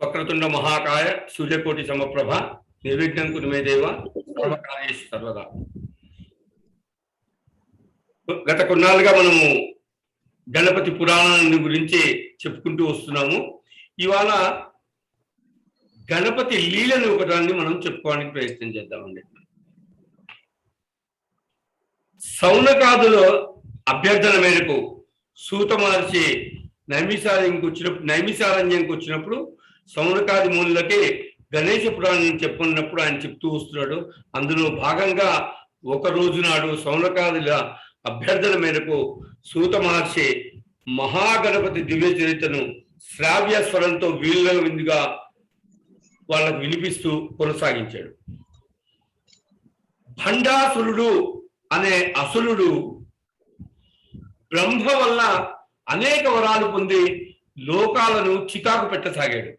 వక్రతుండ మహాకాయ సూర్యకోటి సమప్రభ నిర్విఘ్నం కురు మే దేవ సర్వకార్యేషు సర్వదా. గత కొన్నాళ్ళుగా మనము గణపతి పురాణాన్ని గురించి చెప్పుకుంటూ వస్తున్నాము. ఇవాళ గణపతి లీలని ఒకదాన్ని మనం చెప్పుకోవడానికి ప్రయత్నం చేద్దామండి. సౌనకాదుల అభ్యర్థన మేరకు సూత మహర్షి నైమిషారణ్యంకి వచ్చినప్పుడు సౌనకాది మూలకి గణేష పురాణం చెప్పుకున్నప్పుడు ఆయన చెప్తూ వస్తున్నాడు. అందులో భాగంగా ఒక రోజు నాడు సౌనకాదుల అభ్యర్థన మేరకు సూత మహర్షి మహాగణపతి దివ్య చరిత్రను శ్రావ్య స్వరంతో వీళ్ళ విందుగా వాళ్ళకు వినిపిస్తూ కొనసాగించాడు. భండాసురుడు అనే అసురుడు బ్రహ్మ వల్ల అనేక వరాలు పొంది లోకాలను చికాకు పెట్టసాగాడు.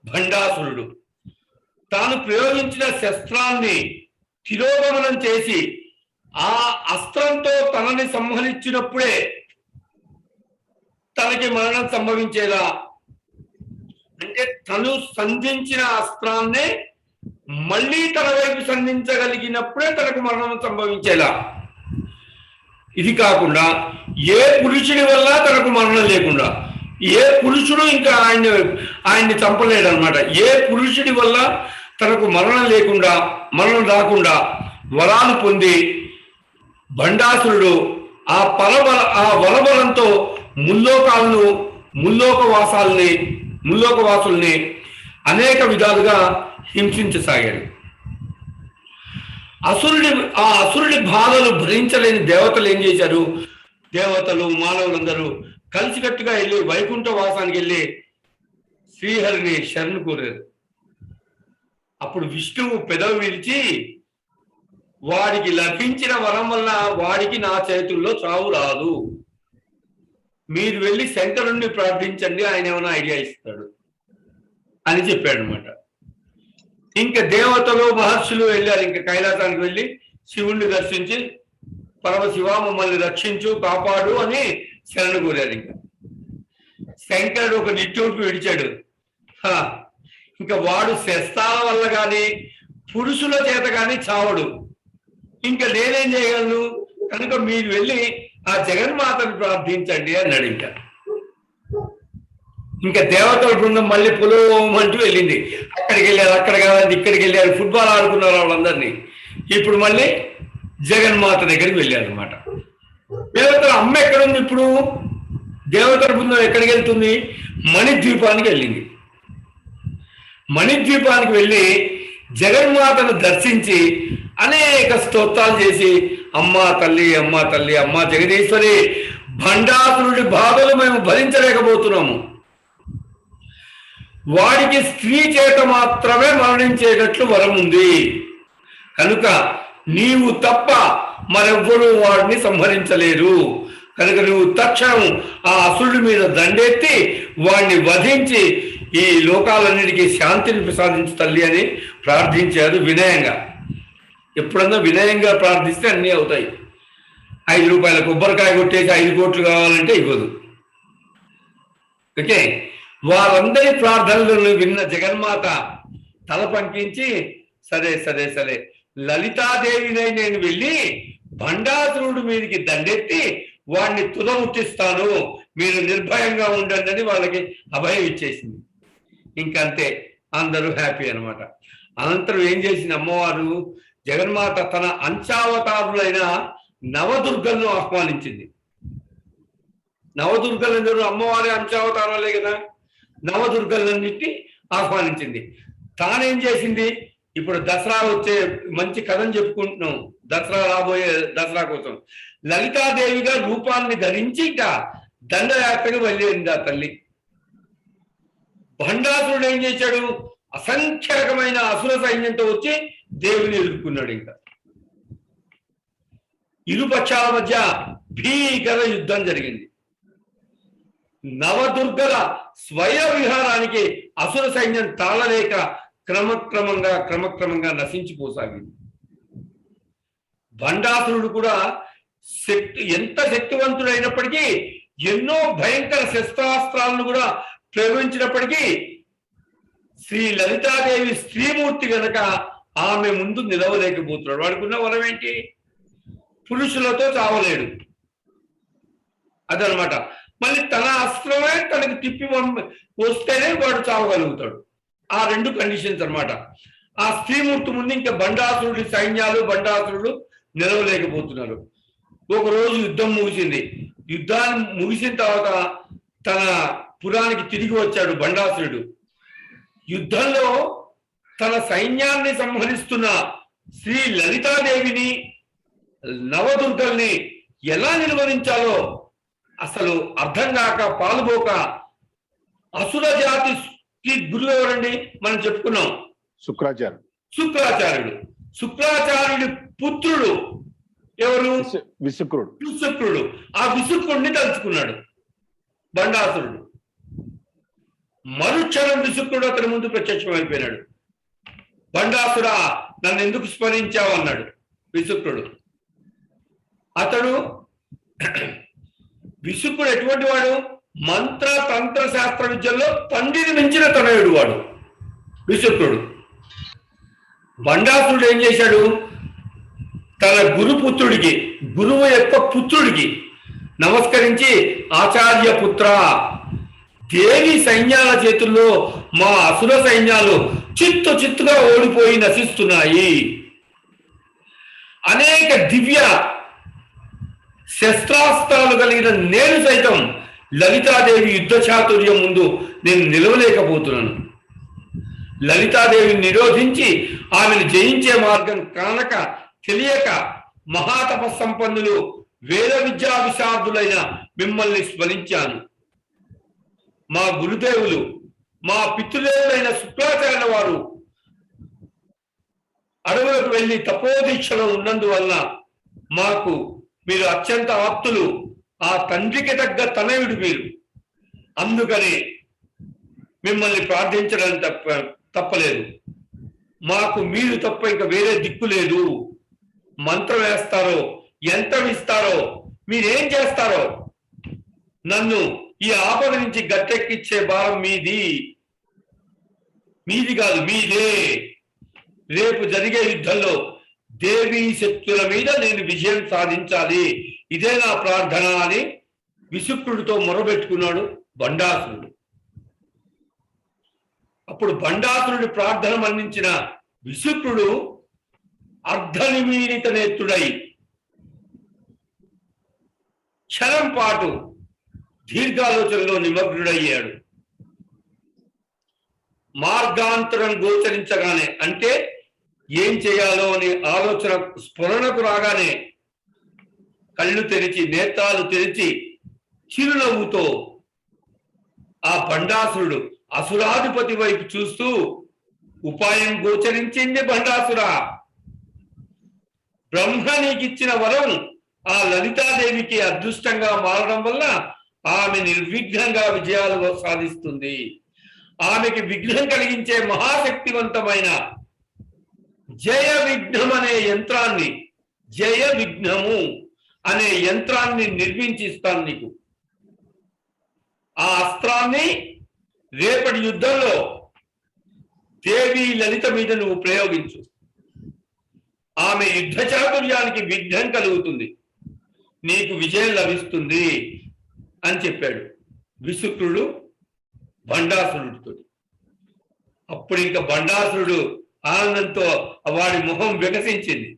భండాసురుడు తాను ప్రయోగించిన శస్త్రాన్ని తిరోగమనం చేసి ఆ అస్త్రంతో తనని సంహరించినప్పుడే తనకి మరణం సంభవించేలా, అంటే తను సంధించిన అస్త్రాన్నే మళ్ళీ తన వైపు సంధించగలిగినప్పుడే తనకు మరణం సంభవించేలా. ఇది కాకుండా ఏ పురుషుడి వల్ల తనకు మరణం లేకుండా, ఏ పురుషుడు ఇంకా ఆయన్ని చంపలేడు అనమాట. ఏ పురుషుడి వల్ల తనకు మరణం లేకుండా, మరణం రాకుండా వరాలు పొంది భండాసురుడు ఆ వరబలంతో ముల్లోకవాసుల్ని అనేక విధాలుగా హింసించసాగాడు. ఆ అసురుడి బాధలు భరించలేని దేవతలు ఏం చేశారు? దేవతలు మానవులందరూ కలిసికట్టుగా వెళ్ళి వైకుంఠ వాసానికి వెళ్ళి శ్రీహరిని శరణు కోరారు. అప్పుడు విష్ణువు పెదవి విరిచి, వాడికి లభించిన వరం వల్ల వాడికి నా చేతుల్లో చావు రాదు, మీరు వెళ్ళి శంకరుణ్ణి ప్రార్థించండి, ఆయన ఏమైనా ఐడియా ఇస్తాడు అని చెప్పాడు అనమాట. ఇంకా దేవతలు మహర్షులు వెళ్ళారు. ఇంకా కైలాసానికి వెళ్ళి శివుణ్ణి దర్శించి, పరమశివ మమ్మల్ని రక్షించు, కాపాడు అని శరణు కోరారు. ఇంకా శంకరుడు ఒక నిట్టూర్పు విడిచాడు. ఇంకా వాడు శస్త్రాల వల్ల కానీ పురుషుల చేత కానీ చావడు, ఇంకా నేనేం చేయగలను, కనుక మీరు వెళ్ళి ఆ జగన్మాతను ప్రార్థించండి అన్నాడు. ఇంకా దేవతల బృందం మళ్ళీ పులోమంటూ వెళ్ళింది. అక్కడికి వెళ్ళారు, అక్కడ కాదండి ఇక్కడికి వెళ్ళారు, ఫుట్బాల్ ఆడుకున్నారు వాళ్ళందరినీ. ఇప్పుడు మళ్ళీ జగన్మాత దగ్గరికి వెళ్ళారు అనమాట. దేవతల అమ్మ ఎక్కడుంది? ఇప్పుడు దేవతల బృందం ఎక్కడికి వెళ్తుంది? మణిద్వీపానికి వెళ్ళింది. మణిద్వీపానికి వెళ్ళి జగన్మాతను దర్శించి అనేక స్తోత్రాలు చేసి, అమ్మా తల్లి, అమ్మా తల్లి, అమ్మా జగదీశ్వరి, భండాసురుడి బాధలు మేము భరించలేకపోతున్నాము, వాడికి స్త్రీ చేత మాత్రమే మరణించేటట్లు వరం ఉంది, కనుక నీవు తప్ప మరెవ్వరూ వాడిని సంహరించలేరు, కనుక నువ్వు తక్షణం ఆ అసురుడి మీద దండెత్తి వాడిని వధించి ఈ లోకాలన్నిటికీ శాంతిని ప్రసాదించు తల్లి అని ప్రార్థించారు వినయంగా. ఎప్పుడన్నా వినయంగా ప్రార్థిస్తే అన్నీ అవుతాయి. 5 రూపాయల కొబ్బరికాయ కొట్టేసి 5 కోట్లు కావాలంటే ఇవ్వదు. ఓకే, వారందరి ప్రార్థనలను విన్న జగన్మాత తల పంకించి, సరే సరే సరే, లలితాదేవినై నేను వెళ్ళి భండాసురుడు మీదకి దండెత్తి వాడిని తుదముట్టిస్తాను, మీరు నిర్భయంగా ఉండండి అని వాళ్ళకి అభయం ఇచ్చేసింది. ఇంకంతే, అందరూ హ్యాపీ అనమాట. అనంతరం ఏం చేసింది అమ్మవారు? జగన్మాత తన అంశావతారులైన నవదుర్గలను ఆహ్వానించింది. నవదుర్గలందరూ అమ్మవారి అంశావతారాలే కదా, నవదుర్గలన్నింటినీ ఆహ్వానించింది. తానేం చేసింది? ఇప్పుడు దసరా వచ్చే మంచి కథను చెప్పుకుంటున్నాం, దసరా రాబోయే దసరా కోసం లలితాదేవిగా రూపాన్ని ధరించి ఇంకా దండయాత్రకు వెళ్ళింది ఆ తల్లి. భండాసురుడు ఏం చేశాడు? అసంఖ్యాకమైన అసుర సైన్యంతో వచ్చి దేవుని ఎదుర్కొన్నాడు. ఇంకా ఇరు పక్షాల మధ్య భీకర యుద్ధం జరిగింది. నవదుర్గల స్వయ విహారానికి అసుర సైన్యం తాళలేక క్రమక్రమంగా నశించిపోసాగింది. భండాసురుడు కూడా ఎంత శక్తివంతుడైనప్పటికీ ఎన్నో భయంకర శస్త్రాస్త్రాలను కూడా ప్రేమించినప్పటికీ శ్రీ లలితాదేవి స్త్రీమూర్తి గనక ఆమె ముందు నిలవలేకపోతున్నాడు. వాడుకున్న వరం ఏంటి? పురుషులతో చావలేడు, అదనమాట. మళ్ళీ తన అస్త్రమే తనకి తిప్పి వస్తేనే వాడు చావగలుగుతాడు. ఆ రెండు కండిషన్స్ అనమాట. ఆ స్త్రీమూర్తి ముందు ఇంకా బండాసురుడి సైన్యాలు, బండాసురుడు నిలవలేకపోతున్నారు. ఒకరోజు యుద్ధం ముగిసింది. యుద్ధాన్ని ముగిసిన తర్వాత తన పురానికి తిరిగి వచ్చాడు బండాసురుడు. యుద్ధంలో తన సైన్యాన్ని సంహరిస్తున్న శ్రీ లలితాదేవిని, నవదుర్గల్ని ఎలా నిర్వహించాలో అసలు అర్థం కాక పాలుపోక అసుర జాతికి గురువు ఎవరండి? మనం చెప్పుకున్నాం, శుక్రాచార్యుడు. శుక్రాచార్యుడి పుత్రుడు ఎవరు? విశుక్రుడు. ఆ విశుక్రుడిని తలుచుకున్నాడు బండాసురుడు. మరుక్షణం విశుక్రుడు అతని ముందు ప్రత్యక్షమైపోయినాడు. బండాసురా, నన్ను ఎందుకు స్మరించావు అన్నాడు విశుక్రుడు. అతడు విశుక్రుడు ఎటువంటి వాడు? మంత్ర తంత్ర శాస్త్ర విద్యల్లో తండ్రిని మించిన తనయుడు వాడు విశుక్రుడు. బండాసురుడు ఏం చేశాడు? తన గురుపుత్రుడికి, గురువు యొక్క పుత్రుడికి నమస్కరించి, ఆచార్య పుత్ర, దేవి సైన్యాల చేతుల్లో మా అసుర సైన్యాలు చిత్తుగా ఓడిపోయి నశిస్తున్నాయి. అనేక దివ్య శస్త్రాస్త్రాలు కలిగిన నేను సైతం లలితాదేవి యుద్ధ చాతుర్యం ముందు నేను నిలవలేకపోతున్నాను. లలితాదేవిని నిరోధించి ఆమెను జయించే మార్గం కానక తెలియక మహాతపస్సంపన్నులు, వేద విద్యా విశారదులైన మిమ్మల్ని స్మరించాను. మా గురుదేవులు, మా పితృదేవులైన శుక్రాచార్యుల వారు అడవులకు వెళ్ళి తపోదీక్షలో ఉన్నందువల్ల మాకు మీరు అత్యంత ఆప్తులు. ఆ తండ్రికి తగ్గ తనయుడు మీరు. అందుకని మిమ్మల్ని ప్రార్థించడం తప్పలేదు. మాకు మీరు తప్ప ఇంకా వేరే దిక్కు లేదు. మంత్రం వేస్తారో, యంత్రం ఇస్తారో, మీరేం చేస్తారో, నన్ను ఈ ఆపద నుంచి గట్టెక్కిచ్చే భారం మీది. మీది కాదు, మీదే. రేపు జరిగే యుద్ధంలో దేవీ శక్తుల మీద నేను విజయం సాధించాలి, ఇదే నా ప్రార్థన అని విశుక్రుడితో మొరబెట్టుకున్నాడు బండాసురుడు. అప్పుడు బండాసురుడి ప్రార్థన మన్నించిన విశుక్రుడు అర్ధనిమీలిత నేత్రుడై క్షణం పాటు దీర్ఘాలోచనలో నిమగ్నుడయ్యాడు. మార్గాంతరం గోచరించగానే, అంటే ఏం చేయాలో అని ఆలోచన స్ఫురణకు రాగానే కళ్ళు తెరిచి, నేత్రాలు తెరిచి, చిరునవ్వుతో ఆ బండాసురుడు అసురాధిపతి వైపు చూస్తూ, ఉపాయం గోచరించింది బండాసుర. బ్రహ్మ నీకిచ్చిన వరం ఆ లలితాదేవికి అదృష్టంగా మారడం వల్ల ఆమె నిర్విఘ్నంగా విజయాలు సాధిస్తుంది. ఆమెకి విఘ్నం కలిగించే మహాశక్తివంతమైన జయ విఘ్నం అనే యంత్రాన్ని, జయ విఘ్నము అనే యంత్రాన్ని నిర్మించిస్తాను నీకు. ఆ అస్త్రాన్ని రేపటి యుద్ధంలో దేవి లలిత మీద నువ్వు ప్రయోగించు. ఆమె యుద్ధ చాతుర్యానికి విఘ్నం కలుగుతుంది, నీకు విజయం లభిస్తుంది అని చెప్పాడు విశుక్రుడు బండాసురుడితో. అప్పుడు ఇంకా బండాసురుడు ఆనందంతో వాడి ముఖం వికసించింది.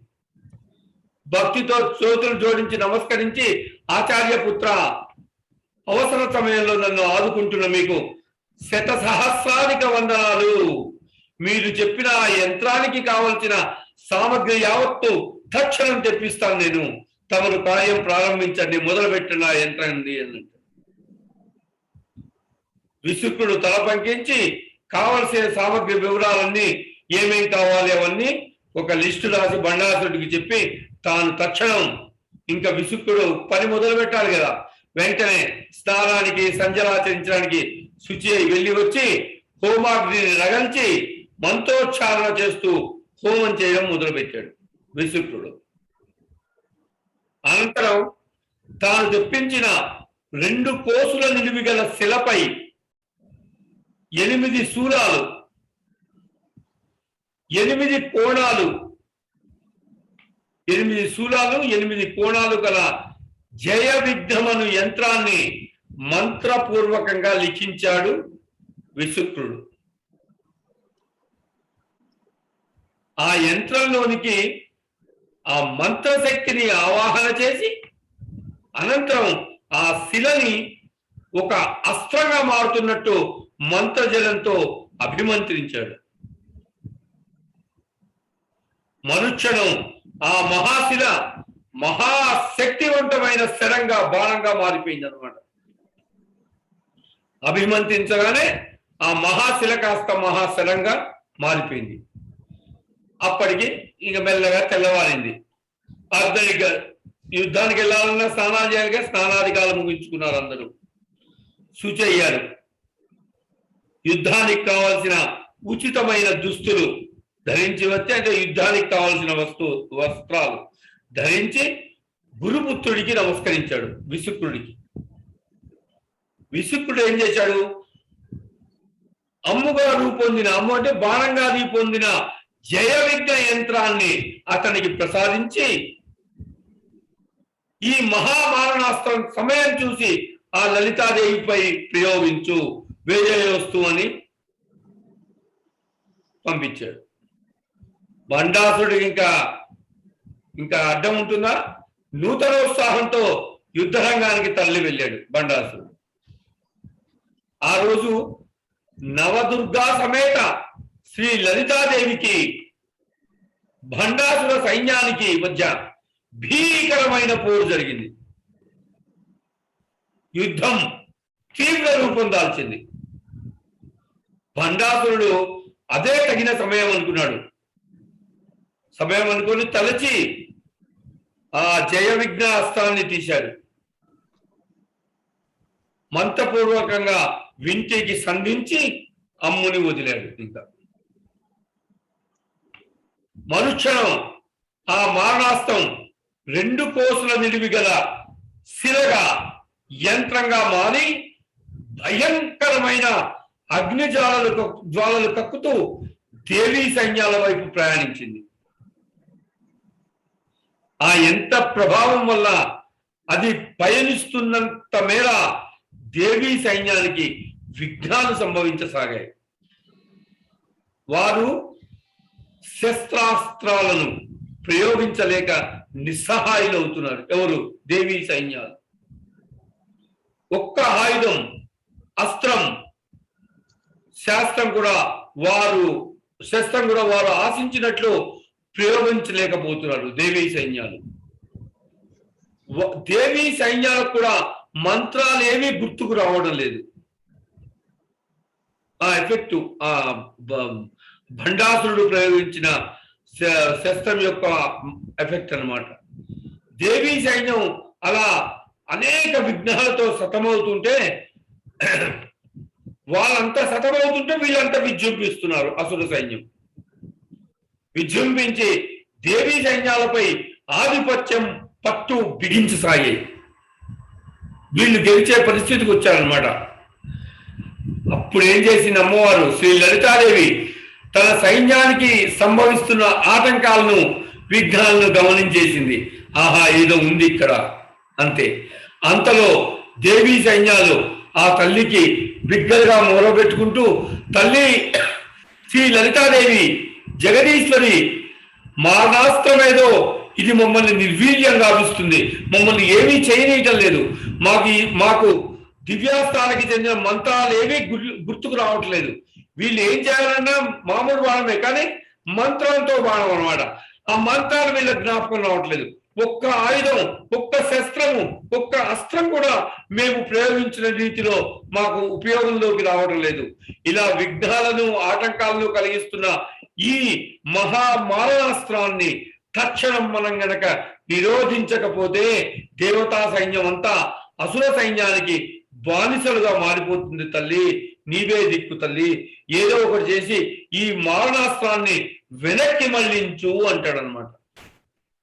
భక్తితో చేతులు జోడించి నమస్కరించి, ఆచార్య పుత్ర, అవసర సమయంలో నన్ను ఆదుకుంటున్న మీకు శతసహస్రాధిక వందనాలు. మీరు చెప్పిన ఆ యంత్రానికి కావలసిన సామగ్రి యావత్తు తక్షణం తెప్పిస్తాను నేను. తమరు కార్యం ప్రారంభించండి, మొదలుపెట్టిన ఆ యంత్రాన్ని అన్నట్టు. విశుక్రుడు తల పంకించి కావలసిన సామగ్రి వివరాలన్నీ, ఏమేం కావాలి అవన్నీ ఒక లిస్టు రాసి బండాసురుడికి చెప్పి, తాను తక్షణం ఇంకా విశుక్రుడు పని మొదలు పెట్టాలి కదా, వెంటనే స్నానానికి, సంజలాచరించడానికి శుచి అయి వెళ్ళి వచ్చి హోమాగ్నిని రగల్చి మంత్రోచ్చారణ చేస్తూ హోమం చేయడం మొదలుపెట్టాడు విశుక్రుడు. అనంతరం తాను తెప్పించిన 2 కోసుల నిలువి గల శిలపై 8 శూలాలు, 8 కోణాలు, 8 శూలాలు, 8 కోణాలు గల జయ విఘ్నమను యంత్రాన్ని మంత్రపూర్వకంగా లిఖించాడు విశుక్రుడు. ఆ యంత్రంలోనికి ఆ మంత్రశక్తిని ఆవాహన చేసి అనంతరం ఆ శిలని ఒక అస్త్రంగా మారుతున్నట్టు మంత్రజలంతో అభిమంత్రించాడు. మరుక్షణం ఆ మహాశిల మహాశక్తివంతమైన శరంగా బాణంగా మారిపోయింది అనమాట. అభిమంత్రించగానే ఆ మహాశిల కాస్త మహాశరంగా మారిపోయింది. అప్పటికి ఇక మెల్లగా తెల్లవారింది. అర్ధనిక యుద్ధానికి వెళ్ళాలన్నా స్నానాలు చేయాలిగా, స్నానాధికారులు ముగించుకున్నారు. అందరూ శుచి అయ్యారు. యుద్ధానికి కావాల్సిన ఉచితమైన దుస్తులు ధరించి వచ్చి, అంటే యుద్ధానికి కావాల్సిన వస్త్రాలు ధరించి గురుపుత్రుడికి నమస్కరించాడు. విశుక్రుడికి. విశుక్రుడు ఏం చేశాడు? అమ్ముగా రూపొందిన, అమ్ము అంటే బాణంగా రూపొందిన జయ విఘ్న యంత్రాన్ని అతనికి ప్రసాదించి, ఈ మహామారణాస్త్రం సమయం చూసి ఆ లలితాదేవిపై ప్రయోగించు, వేజయోస్తు అని పంపించాడు. బండాసుడికి ఇంకా అడ్డం ఉంటుందా? నూతనోత్సాహంతో యుద్ధరంగానికి తరలి వెళ్ళాడు బండాసుడు. ఆ రోజు నవదుర్గా సమేత శ్రీ లలితాదేవికి భండాసుర సైన్యానికి మధ్య భీకరమైన పోరు జరిగింది. యుద్ధం తీవ్ర రూపం దాల్చింది. భండాసురుడు అదే తగిన సమయం అనుకున్నాడు. సమయం అనుకుని తలచి ఆ జయ విఘ్న అస్త్రాన్ని తీశాడు. మంత్రపూర్వకంగా వింటికి సంధించి అమ్ముని వదిలాడు. ఇంకా మరుక్షణం ఆ మారణాస్త్రం 2 కోసుల నిడివి గల శిలగా యంత్రంగా మారి భయంకరమైన అగ్ని జ్వాలలు కక్కుతూ దేవీ సైన్యాల వైపు ప్రయాణించింది. ఆ యంత్ర ప్రభావం వల్ల అది పయనిస్తున్నంత మేర దేవీ సైన్యానికి విఘ్నాలు సంభవించసాగాయి. వారు శస్త్రాస్త్రాలను ప్రయోగించలేక నిస్సహాయులవుతున్నారు. ఎవరు? దేవీ సైన్యాలు. ఒక్క ఆయుధం, అస్త్రం, శస్త్రం కూడా వారు ఆశించినట్లు ప్రయోగించలేకపోతున్నారు దేవీ సైన్యాలు. దేవీ సైన్యాలకు కూడా మంత్రాలు ఏమీ గుర్తుకు రావడం లేదు. ఆ ఎఫెక్ట్ ఆ భండాసురుడు ప్రయోగించిన శస్త్రం యొక్క ఎఫెక్ట్ అన్నమాట. దేవీ సైన్యం అలా అనేక విఘ్నాలతో సతమవుతుంటే, వాళ్ళంతా సతమవుతుంటే వీళ్ళంతా విజృంభిస్తున్నారు. అసుర సైన్యం విజృంభించి దేవీ సైన్యాలపై ఆధిపత్యం పట్టు బిగించసాగాయి. వీళ్ళు గెలిచే పరిస్థితికి వచ్చారనమాట. అప్పుడు ఏం చేసింది అమ్మవారు శ్రీ లలితాదేవి తన సైన్యానికి సంభవిస్తున్న ఆటంకాలను, విఘ్నాలను గమనించేసింది. ఆహా, ఏదో ఉంది ఇక్కడ అంతే. అంతలో దేవీ సైన్యాలు ఆ తల్లికి బిగ్గరగా మొరబెట్టుకుంటూ, తల్లి శ్రీ లలితాదేవి జగదీశ్వరి, మారణాస్త్రమేదో ఇది మమ్మల్ని నిర్వీర్యం గావిస్తుంది, మమ్మల్ని ఏమీ చేయనీయటం లేదు, మాకు దివ్యాస్త్రాలకి చెందిన మంత్రాలు ఏమీ గుర్తుకు రావట్లేదు. వీళ్ళు ఏం చేయాలన్నా మామూలు బాణమే, కానీ మంత్రంతో బాణం అనమాట. ఆ మంత్రాలు వీళ్ళ జ్ఞాపకం రావట్లేదు. ఒక్క ఆయుధం, ఒక్క శస్త్రము, ఒక్క అస్త్రం కూడా మేము ప్రయోగించిన రీతిలో మాకు ఉపయోగంలోకి రావడం లేదు. ఇలా విఘ్నాలను, ఆటంకాలను కలిగిస్తున్న ఈ మహామారణాస్త్రాన్ని తక్షణం మనం గనక నిరోధించకపోతే దేవతా సైన్యం అంతా అసుర సైన్యానికి బానిసలుగా మారిపోతుంది. తల్లి, నీవే దిక్కు తల్లి, ఏదో ఒకటి చేసి ఈ మారణాస్త్రాన్ని వెనక్కి మళ్లించు అంటాడనమాట.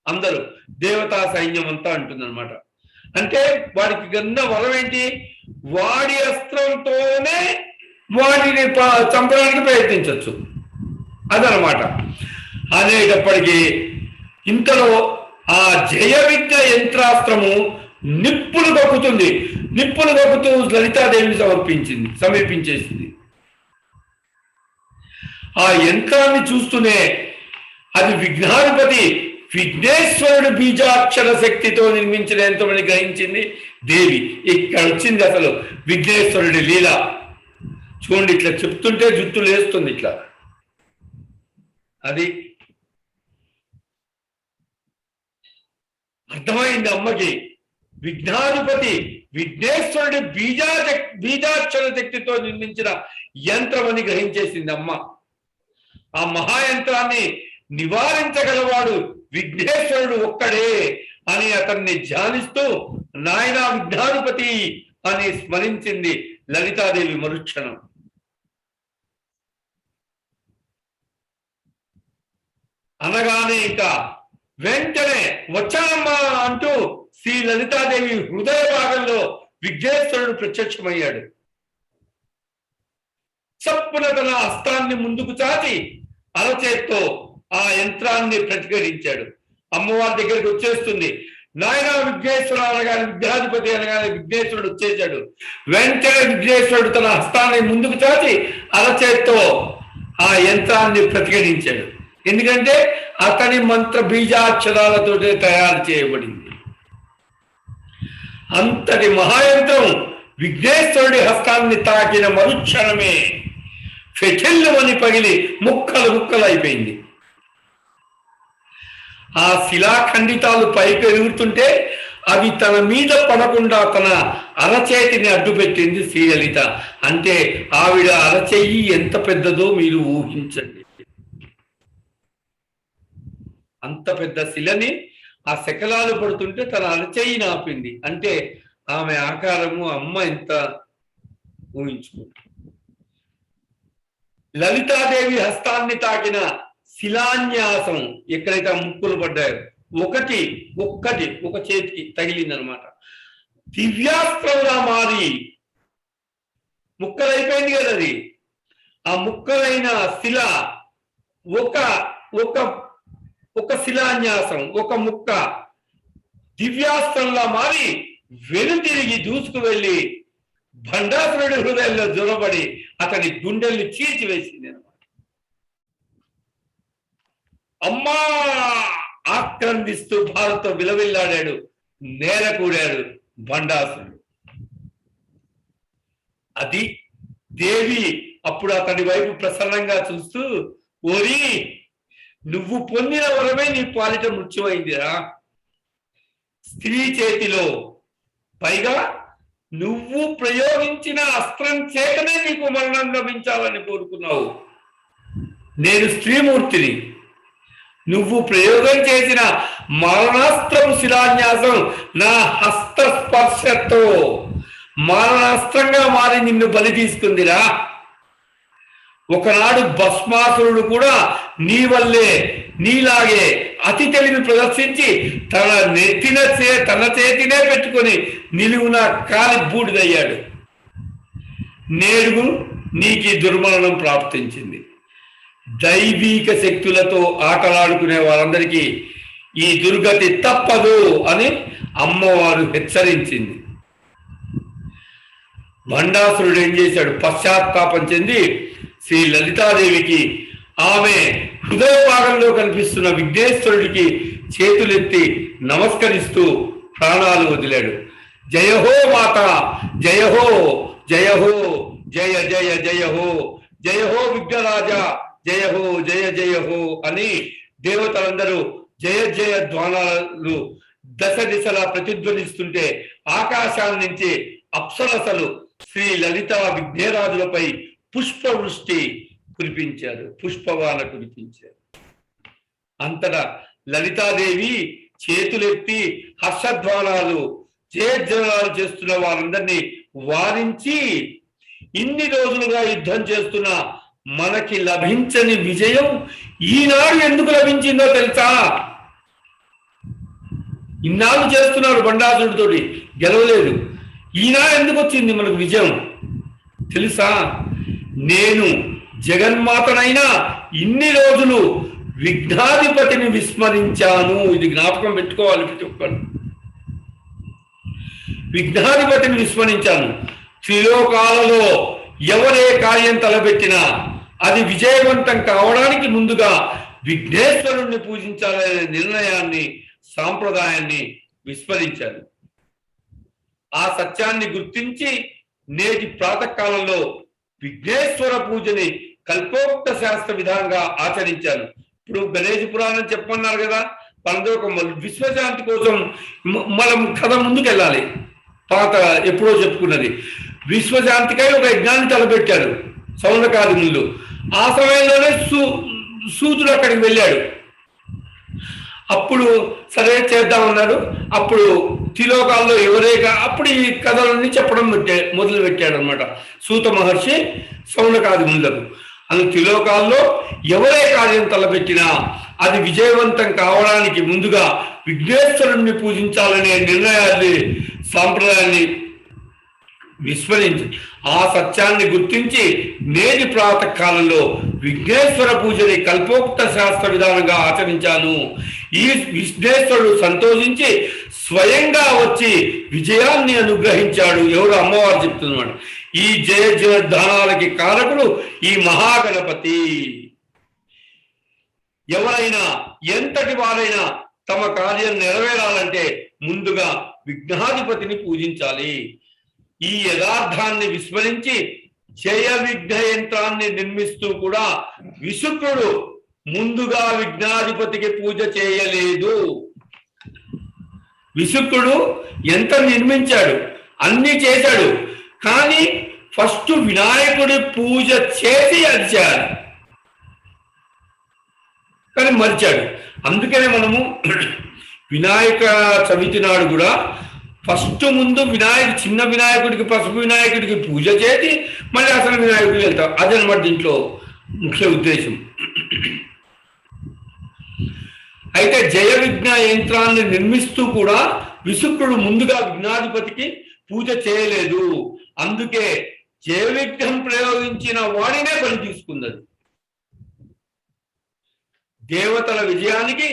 అందరూ దేవతా సైన్యం అంతా అంటుందన్నమాట. అంటే వాడికి గన్న వరం ఏంటి? వాడి అస్త్రంతోనే వాటిని చంపడానికి ప్రయత్నించవచ్చు. అదనమాట. అనేటప్పటికీ ఇంతలో ఆ జయ విద్య యంత్రాస్త్రము నిప్పులు కక్కుతుంది. నిప్పులు కక్కుతూ లలితాదేవిని సమీపించేసింది. ఆ యంత్రాన్ని చూస్తూనే అది విఘ్నాధిపతి విఘ్నేశ్వరుడు బీజాక్షర శక్తితో నిర్మించిన యంత్రమని గ్రహించింది దేవి. ఇక్కడ వచ్చింది అసలు విఘ్నేశ్వరుడి లీల. చూడండి, ఇట్లా చెప్తుంటే జుట్టు లేస్తుంది ఇట్లా. అది అర్థమైంది అమ్మకి. విఘ్నాధిపతి విఘ్నేశ్వరుడి బీజాక్షర శక్తితో నిర్మించిన యంత్రమని గ్రహించేసింది అమ్మ. ఆ మహాయంత్రాన్ని నివారించగలవాడు విఘ్నేశ్వరుడు ఒక్కడే అని అతన్ని ధ్యానిస్తూ నాయనా విఘ్నాధిపతి అని స్మరించింది లలితాదేవి మరుక్షణం. అనగానే ఇంకా వెంటనే వచ్చానమ్మా అంటూ శ్రీ లలితాదేవి హృదయ భాగంలో విఘ్నేశ్వరుడు ప్రత్యక్షమయ్యాడు. చప్పున తన హస్తాన్ని ముందుకు చాచి అరచేత్తో ఆ యంత్రాన్ని ప్రతిఘటించాడు. అమ్మవారి దగ్గరికి వచ్చేస్తుంది. నాయన విఘ్నేశ్వరుడు అనగానే విఘ్నాధిపతి అనగానే విఘ్నేశ్వరుడు వచ్చేసాడు. వెంటనే విఘ్నేశ్వరుడు తన హస్తాన్ని ముందుకు చాచి అరచేత్తో ఆ యంత్రాన్ని ప్రతిఘటించాడు. ఎందుకంటే అతని మంత్ర బీజాక్షరాలతో తయారు చేయబడింది. అంతటి మహాయంత్రం విఘ్నేశ్వరుడి హస్తాన్ని తాకిన మరుక్షణమే ఫెటిల్లుమని పగిలి ముక్కలు ముక్కలు అయిపోయింది. ఆ శిలాఖండితాలు పైకి ఎగురుతుంటే అవి తన మీద పడకుండా తన అరచేతిని అడ్డుపెట్టింది శ్రీలలిత. అంటే ఆవిడ అరచేయి ఎంత పెద్దదో మీరు ఊహించండి. అంత పెద్ద శిలని ఆ శకలాలు పడుతుంటే తన అరచేయిని ఆపింది. అంటే ఆమె ఆకారము అమ్మ ఎంత ఊహించుకుంది. లలితాదేవి హస్తాన్ని తాకిన శిలాన్యాసం ఎక్కడైతే ముక్కులు పడ్డాయో ఒక్కటి ఒక చేతికి తగిలిందనమాట. దివ్యాస్త్రంగా మారి ముక్కలైపోయింది కదా అది. ఆ ముక్కలైన శిల ఒక శిలాన్యాసం, ఒక ముక్క దివ్యాస్త్రంలా మారి వెనుతిరిగి దూసుకు వెళ్ళి భండాసురుడి హృదయంలో జొరబడి అతని గుండెల్ని చీల్చివేసింది అనమాట. అమ్మా ఆక్రందిస్తూ భారత్తో విలవిల్లాడాడు, నేల కూడాడు భండాసురుడు. అది దేవి అప్పుడు అతడి వైపు ప్రసన్నంగా చూస్తూ, ఓరి నువ్వు పొందిన వరమే నీ పాలిట మృత్యుమైందిరా. స్త్రీ చేతిలో, పైగా నువ్వు ప్రయోగించిన అస్త్రం చేతనే నీకు మరణం లభించాలని కోరుకున్నావు. నేను స్త్రీమూర్తిని. నువ్వు ప్రయోగం చేసిన మరణాస్త్రం శిలాన్యాసం నా హస్తస్పర్శతో మరణాస్త్రంగా మారి నిన్ను బలి తీసుకుందిరా. ఒకనాడు భస్మాసురుడు కూడా నీ వల్లే, నీలాగే అతి తెలివి ప్రదర్శించి తన చేతినే పెట్టుకొని నిలువున కాలి బూడిదయ్యాడు. నేడు నీకు దుర్మరణం ప్రాప్తించింది. దైవీక శక్తులతో ఆటలాడుకునే వారందరికీ ఈ దుర్గతి తప్పదు అని అమ్మవారు హెచ్చరించింది. భండాసురుడు ఏం చేశాడు? పశ్చాత్తాపం చెంది శ్రీ లలితాదేవికి ఆమె హృదయ భాగంలో కనిపిస్తున్న విఘ్నేశ్వరుడికి చేతులెత్తి నమస్కరిస్తూ ప్రాణాలు వదిలాడు. జయహో మాత, జయహో జయహో, జయ జయ జయహో, జయహో విఘ్నరాజా, జయహో జయ జయహో అని దేవతలందరూ జయ జయ ధ్వానాలు దశ దిశలా ప్రతిధ్వనిస్తుంటే ఆకాశాన్ని నుంచి అప్సరసలు శ్రీ లలిత విఘ్నేరాజులపై పుష్పవృష్టి కురిపించారు, పుష్పవాన కురిపించారు. అంతటా లలితాదేవి చేతులెత్తి హర్షధ్వానాలు జయధ్వానాలు చేస్తున్న వారందరినీ వారించి, ఇన్ని రోజులుగా యుద్ధం చేస్తున్న మనకి లభించని విజయం ఈనాడు ఎందుకు లభించిందో తెలుసా? ఇన్నాళ్ళు చేస్తున్నారు బండాసుడితోటి, గెలవలేదు. ఈనాడు ఎందుకు వచ్చింది మనకు విజయం తెలుసా? నేను జగన్మాతనైనా ఇన్ని రోజులు విఘ్నాధిపతిని విస్మరించాను. ఇది జ్ఞాపకం పెట్టుకోవాలి ప్రతి ఒక్కరు. విఘ్నాధిపతిని విస్మరించాను. త్రిలోకాలలో ఎవరే కార్యం తలపెట్టినా అది విజయవంతం కావడానికి ముందుగా విఘ్నేశ్వరుణ్ణి పూజించాలనే నిర్ణయాన్ని, సాంప్రదాయాన్ని విస్మరించారు. ఆ సత్యాన్ని గుర్తించి నేటి ప్రాతకాలంలో విఘ్నేశ్వర పూజని కల్పోక్త శాస్త్ర విధానంగా ఆచరించాను. ఇప్పుడు గణేష్ పురాణం చెప్పమన్నారు కదా, మనది ఒక విశ్వశాంతి కోసం మనం కథ ముందుకు వెళ్ళాలి. పాత ఎప్పుడో చెప్పుకున్నది విశ్వశాంతికై ఒక యజ్ఞాన్ని తలపెట్టాడు సౌనకాది ముందు. ఆ సమయంలోనే సూతుడు అక్కడికి వెళ్ళాడు. అప్పుడు సరే చేద్దామన్నారు. అప్పుడు త్రిలోకాల్లో ఎవరేగా అప్పుడు ఈ కథలన్నీ చెప్పడం మొదలు పెట్టాడు అనమాట సూత మహర్షి సౌనకాది ముందుకు. అందుకు త్రిలోకాల్లో ఎవరే కార్యం తలపెట్టినా అది విజయవంతం కావడానికి ముందుగా విఘ్నేశ్వరుణ్ణి పూజించాలనే నిర్ణయాన్ని, సాంప్రదాయాన్ని విస్మరించి ఆ సత్యాన్ని గుర్తించి నేటి ప్రాతకాలంలో విఘ్నేశ్వర పూజని కల్పోక్త శాస్త్ర విధానంగా ఆచరించాను. ఈ విఘ్నేశ్వరుడు సంతోషించి స్వయంగా వచ్చి విజయాన్ని అనుగ్రహించాడు. ఎవరు? అమ్మవారు చెప్తున్నాడు. ఈ జయ జయధానాలకి కారకుడు ఈ మహాగణపతి. ఎవరైనా ఎంతటి వారైనా తమ కార్యం నెరవేరాలంటే ముందుగా విఘ్నాధిపతిని పూజించాలి. ఈ యథార్థాన్ని విస్మరించి జయ విఘ్న యంత్రాన్ని నిర్మిస్తూ కూడా విశుక్రుడు ముందుగా విఘ్నాధిపతికి పూజ చేయలేదు. విశుక్రుడు ఎంత నిర్మించాడు, అన్ని చేశాడు, కానీ ఫస్ట్ వినాయకుడి పూజ చేసి అది చేయాలి, కానీ మరిచాడు. అందుకనే మనము వినాయక చవితి నాడు కూడా ఫస్ట్ ముందు చిన్న వినాయకుడికి, పసుపు వినాయకుడికి పూజ చేసి మళ్ళీ అసలు వినాయకుడికి వెళ్తాం. అదనమాట దీంట్లో ముఖ్య ఉద్దేశం. అయితే జయ విఘ్న యంత్రాన్ని నిర్మిస్తూ కూడా విశుక్రుడు ముందుగా విఘ్నాధిపతికి పూజ చేయలేదు. అందుకే జయ విఘ్నం ప్రయోగించిన వాడినే బలి తీసుకున్నది. దేవతల విజయానికి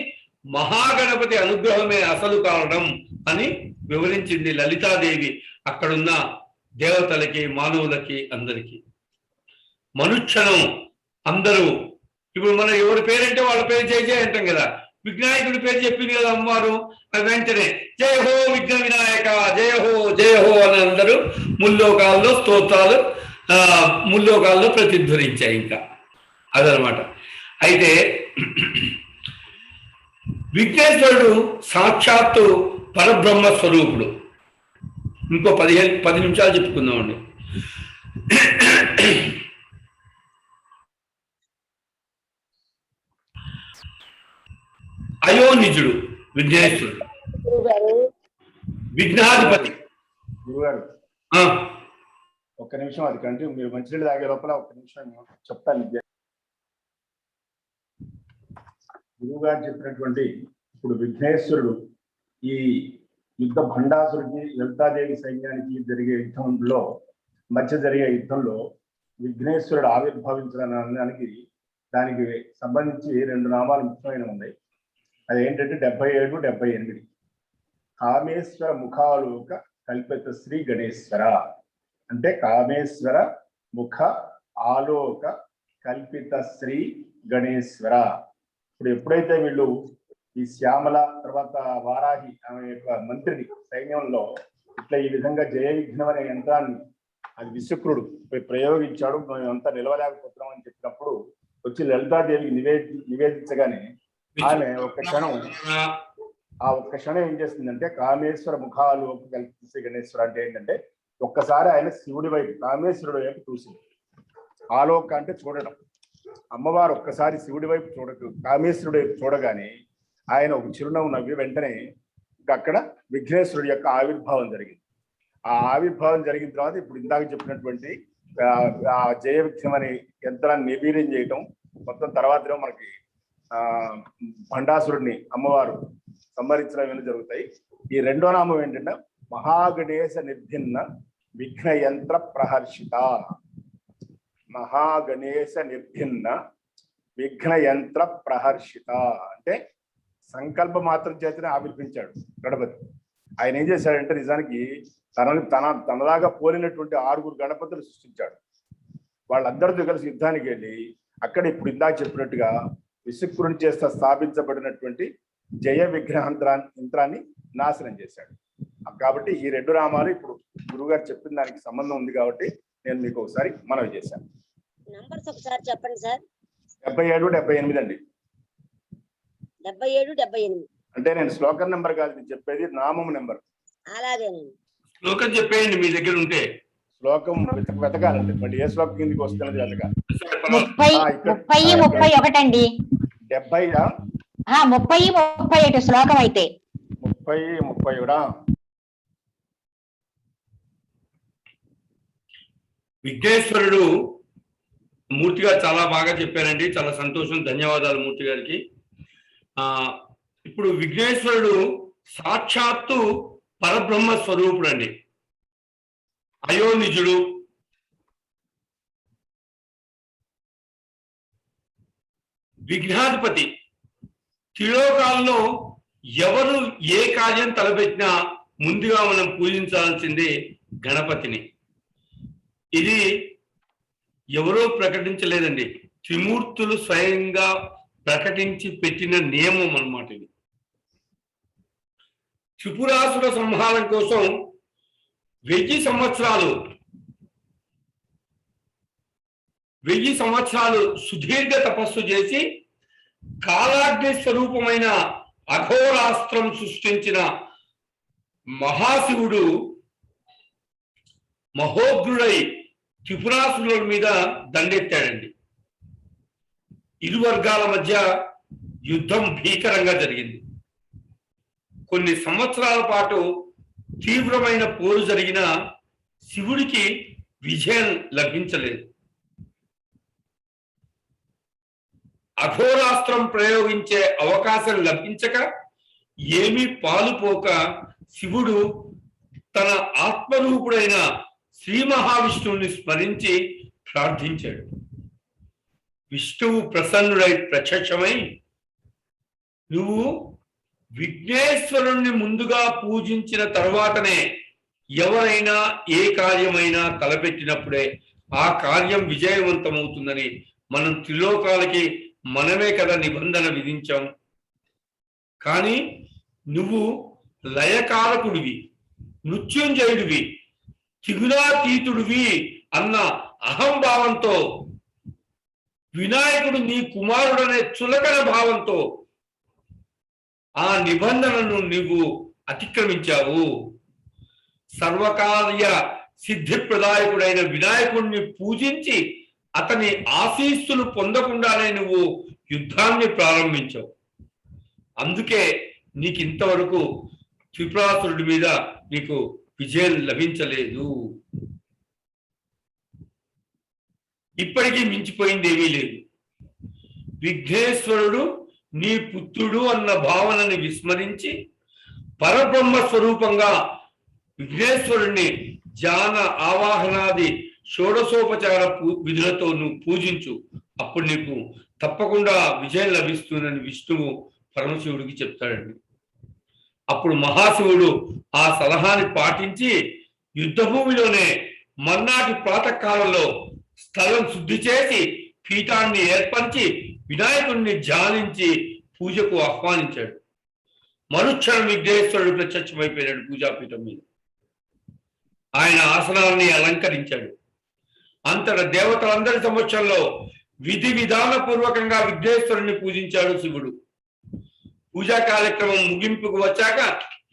మహాగణపతి అనుగ్రహమే అసలు కారణం అని వివరించింది లలితాదేవి అక్కడున్న దేవతలకి, మానవులకి, అందరికీ. మనుక్షణం అందరూ ఇప్పుడు మనం ఎవరి పేరంటే వాళ్ళ పేరు జయ జయ అంటాం కదా. విఘ్నాయకుడి పేరు చెప్పింది కదా అమ్మవారు, అది వెంటనే జయ హో విఘ్న వినాయక, జయ హో జయ హో అని అందరూ ముల్లోకాల్లో స్తోత్రాలు ముల్లోకాల్లో ప్రతిధ్వనించాయి. ఇంకా అదనమాట. అయితే విఘ్నేశ్వరుడు సాక్షాత్తు పరబ్రహ్మ స్వరూపుడు. ఇంకో 10 నిమిషాలు చెప్పుకుందామండి. అయోనిజుడు విఘ్నేశ్వరుడు, విఘ్నాధిపతి. గురుగారు ఒక్క నిమిషం, అది కంటిన్యూ. మీరు మంచినీళ్ళు తాగే లోపల ఒక్క నిమిషం చెప్తాను. గురువుగారు చెప్పినటువంటి ఇప్పుడు విఘ్నేశ్వరుడు ఈ యుద్ధ భండాసురుడికి, లలితాదేవి సైన్యానికి మధ్య జరిగే యుద్ధంలో విఘ్నేశ్వరుడు ఆవిర్భవించడానికి దానికి సంబంధించి 2 నామాలు ముఖ్యమైన ఉన్నాయి. అదేంటంటే 77, 78. కామేశ్వర ముఖాలోక కల్పిత శ్రీ గణేశ్వర అంటే కామేశ్వర ముఖ ఆలోక కల్పిత శ్రీ గణేశ్వర. ఇప్పుడు ఎప్పుడైతే వీళ్ళు ఈ శ్యామల తర్వాత వారాహి ఆమె యొక్క మంత్రిని సైన్యంలో ఇట్లా ఈ విధంగా జయ విఘ్నం అనే యంత్రాన్ని అది విశుక్రుడు ప్రయోగించాడు, మేము అంతా నిలవలేకపోతున్నాం అని చెప్పినప్పుడు వచ్చి లలితాదేవికి నివేదించగానే ఆమె ఒక్క క్షణం ఏం చేస్తుందంటే కామేశ్వర ముఖాలు కల్పిస్తే గణేశ్వర అంటే ఏంటంటే ఒక్కసారి ఆయన శివుడి వైపు, కామేశ్వరుడు వైపు చూసింది. ఆలోక అంటే చూడడం. అమ్మవారు ఒక్కసారి శివుడి వైపు కామేశ్వరుడు వైపు చూడగానే ఆయన ఒక చిరునవ్వు నవ్వి వెంటనే అక్కడ విఘ్నేశ్వరుడు యొక్క ఆవిర్భావం జరిగింది. ఆ ఆవిర్భావం జరిగిన తర్వాత ఇప్పుడు ఇందాక చెప్పినటువంటి ఆ జయ విఘ్నం అనే యంత్రాన్ని నిర్వీర్యం చేయటం మొత్తం తర్వాత మనకి భండాసురుడిని అమ్మవారు సంహరించడం ఇవన్నీ జరుగుతాయి. ఈ 2వ నామం ఏంటంటే మహాగణేశ నిర్భిన్న విఘ్న యంత్ర ప్రహర్షిత. మహాగణేశ నిర్భిన్న విఘ్న యంత్ర ప్రహర్షిత అంటే సంకల్ప మాత్రం చేతనే ఆవిర్భించాడు గణపతి. ఆయన ఏం చేశాడంటే నిజానికి తనలాగా పోలినటువంటి 6 గణపతులు సృష్టించాడు. వాళ్ళందరితో కలిసి యుద్ధానికి వెళ్ళి అక్కడ ఇప్పుడు ఇందాక చెప్పినట్టుగా విసుక్కురుని చేస్తా స్థాపించబడినటువంటి జయ యంత్రాన్ని నాశనం చేశాడు. కాబట్టి ఈ 2 నామాలు ఇప్పుడు గురుగారు చెప్పిన దానికి సంబంధం ఉంది కాబట్టి నేను మీకు ఒకసారి మనవి చేశాను. నంబర్స్ ఒకసారి చెప్పండి సార్. 77, 78 అండి. 77, 78 అంటే నేను శ్లోకం నెంబర్ కాదు నేను చెప్పేది, నామం నెంబర్. అలాగేనండి. శ్లోకం చెప్పేయండి మీ దగ్గర ఉంటే. శ్లోకం వెతకాలండి, మరి ఏ శ్లోకం కిందకి వస్తున్నది వెతకాలి. 30, 31 అండి. 70, 30, 38 శ్లోకం అయితే 30, 31. విఘ్నేశ్వరుడు మూర్తి గారు చాలా బాగా చెప్పారండి. చాలా సంతోషం, ధన్యవాదాలు మూర్తి గారికి. ఇప్పుడు విఘ్నేశ్వరుడు సాక్షాత్తు పరబ్రహ్మ స్వరూపుడు అండి, అయోనిజుడు. విఘ్నాధిపతి. త్రిలోకాల్లో ఎవరు ఏ కార్యం తలపెట్టినా ముందుగా మనం పూజించాల్సిందే గణపతిని. ఇది ఎవరో ప్రకటించలేదండి, త్రిమూర్తులు స్వయంగా ప్రకటించి పెట్టిన నియమం అన్నమాట ఇది. త్రిపురాసుర సంహారం కోసం 1000 సంవత్సరాలు సుదీర్ఘ తపస్సు చేసి కాలాగ్ని స్వరూపమైన అఘోరాస్త్రం సృష్టించిన మహాశివుడు మహోగ్రుడై త్రిపురాసురుల మీద దండెత్తాడండి. ఇరు వర్గాల మధ్య యుద్ధం భీకరంగా జరిగింది. కొన్ని సంవత్సరాల పాటు తీవ్రమైన పోరు జరిగిన శివుడికి విజయం లభించలేదు. అఘోరాస్త్రం ప్రయోగించే అవకాశం లభించక ఏమీ పాలుపోక శివుడు తన ఆత్మరూపుడైన శ్రీ మహావిష్ణువుని స్మరించి ప్రార్థించాడు. విష్ణువు ప్రసన్నుడై ప్రత్యక్షమై, నువ్వు విఘ్నేశ్వరుణ్ణి ముందుగా పూజించిన తర్వాతనే ఎవరైనా ఏ కార్యమైనా తలపెట్టినప్పుడే ఆ కార్యం విజయవంతమవుతుందని మనం త్రిలోకాలకి మనమే కదా నిబంధన విధించాం. కానీ నువ్వు లయకారకుడివి, మృత్యుంజయుడివి, త్రిగుణాతీతుడివి అన్న అహంభావంతో వినాయకుడు నీ కుమారుడనే చులకన భావంతో ఆ నిబంధనను నువ్వు అతిక్రమించావు. సర్వకార్య సిద్ధిప్రదాయకుడైన వినాయకుడిని పూజించి అతని ఆశీస్సులు పొందకుండానే నువ్వు యుద్ధాన్ని ప్రారంభించావు. అందుకే నీకు ఇంతవరకు త్రిపురాసురుడి మీద నీకు విజయం లభించలేదు. ఇప్పటికీ మించిపోయింది ఏమీ లేదు. విఘ్నేశ్వరుడు నీ పుత్రుడు అన్న భావనని విస్మరించి పరబ్రహ్మ స్వరూపంగా విఘ్నేశ్వరుణ్ణి ధ్యాన ఆవాహనాది షోడశోపచార విధులతో నువ్వు పూజించు, అప్పుడు నీకు తప్పకుండా విజయం లభిస్తుందని విష్ణువు పరమశివుడికి చెప్తాడండి. అప్పుడు మహాశివుడు ఆ సలహాని పాటించి యుద్ధభూమిలోనే మర్నాటి ప్రాతకాలంలో స్థలం శుద్ధి చేసి పీఠాన్ని ఏర్పరిచి వినాయకుడిని ధ్యానించి పూజకు ఆహ్వానించాడు. మరుక్షణం విఘ్నేశ్వరుడు ప్రత్యక్షమైపోయాడు పూజాపీఠం మీద. ఆయన ఆసనాన్ని అలంకరించాడు. అంతట దేవతలందరి సమక్షంలో విధి విధాన పూర్వకంగా విఘ్నేశ్వరుని పూజించాడు శివుడు. పూజా కార్యక్రమం ముగింపుకు వచ్చాక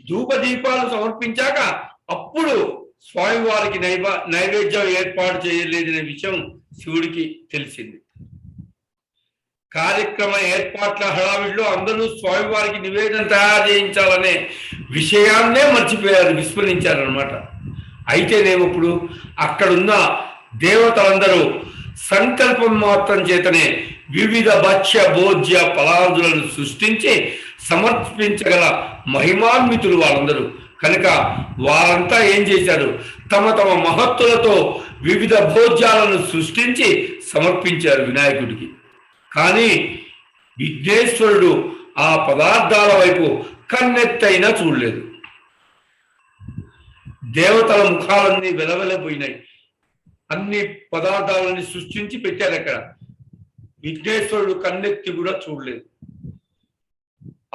ధూపదీపాలు సమర్పించాక అప్పుడు స్వామివారికి నైవేద్యం ఏర్పాటు చేయలేదనే విషయం శివుడికి తెలిసింది. కార్యక్రమ ఏర్పాట్ల హడావిడిలో అందరూ స్వామివారికి నివేదన తయారు చేయించాలనే విషయాన్నే మర్చిపోయారు, విస్మరించారనమాట. అయితేనేమప్పుడు అక్కడున్న దేవతలందరూ సంకల్పం మాత్రం చేతనే వివిధ భక్ష్య భోజ్య ఫలాదులను సృష్టించి సమర్పించగల మహిమాన్వితులు వాళ్ళందరూ కనుక వారంతా ఏం చేశారు, తమ తమ మహత్తులతో వివిధ భోజ్యాలను సృష్టించి సమర్పించారు వినాయకుడికి. కానీ విఘ్నేశ్వరుడు ఆ పదార్థాల వైపు కన్నెత్తైనా చూడలేదు. దేవతల ముఖాలన్నీ వెలవెలపోయినాయి. అన్ని పదార్థాలని సృష్టించి పెట్టారు అక్కడ. విఘ్నేశ్వరుడు కన్నెత్తి కూడా చూడలేదు.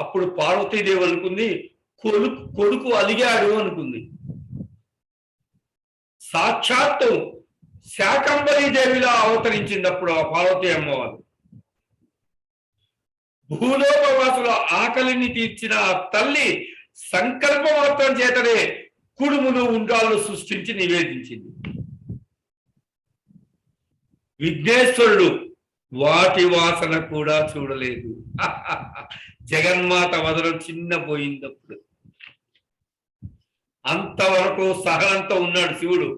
అప్పుడు పార్వతీదేవి అనుకుంది, కొడుకు అలిగాడు అనుకుంది. సాక్షాత్తు శాకంబరీదేవిలా అవతరించింది అప్పుడు ఆ పార్వతీ అమ్మవారు. భూలోకవాసుల ఆకలిని తీర్చిన ఆ తల్లి సంకల్ప మాత్రం చేతనే కుడుములు ఉండ్రాళ్ళు సృష్టించి నివేదించింది. విఘ్నేశ్వరుడు వాటి వాసన కూడా చూడలేదు. జగన్మాత వదలం చిన్న పోయిందప్పుడు. అంతవరకు సహనంతో ఉన్నాడు శివుడు.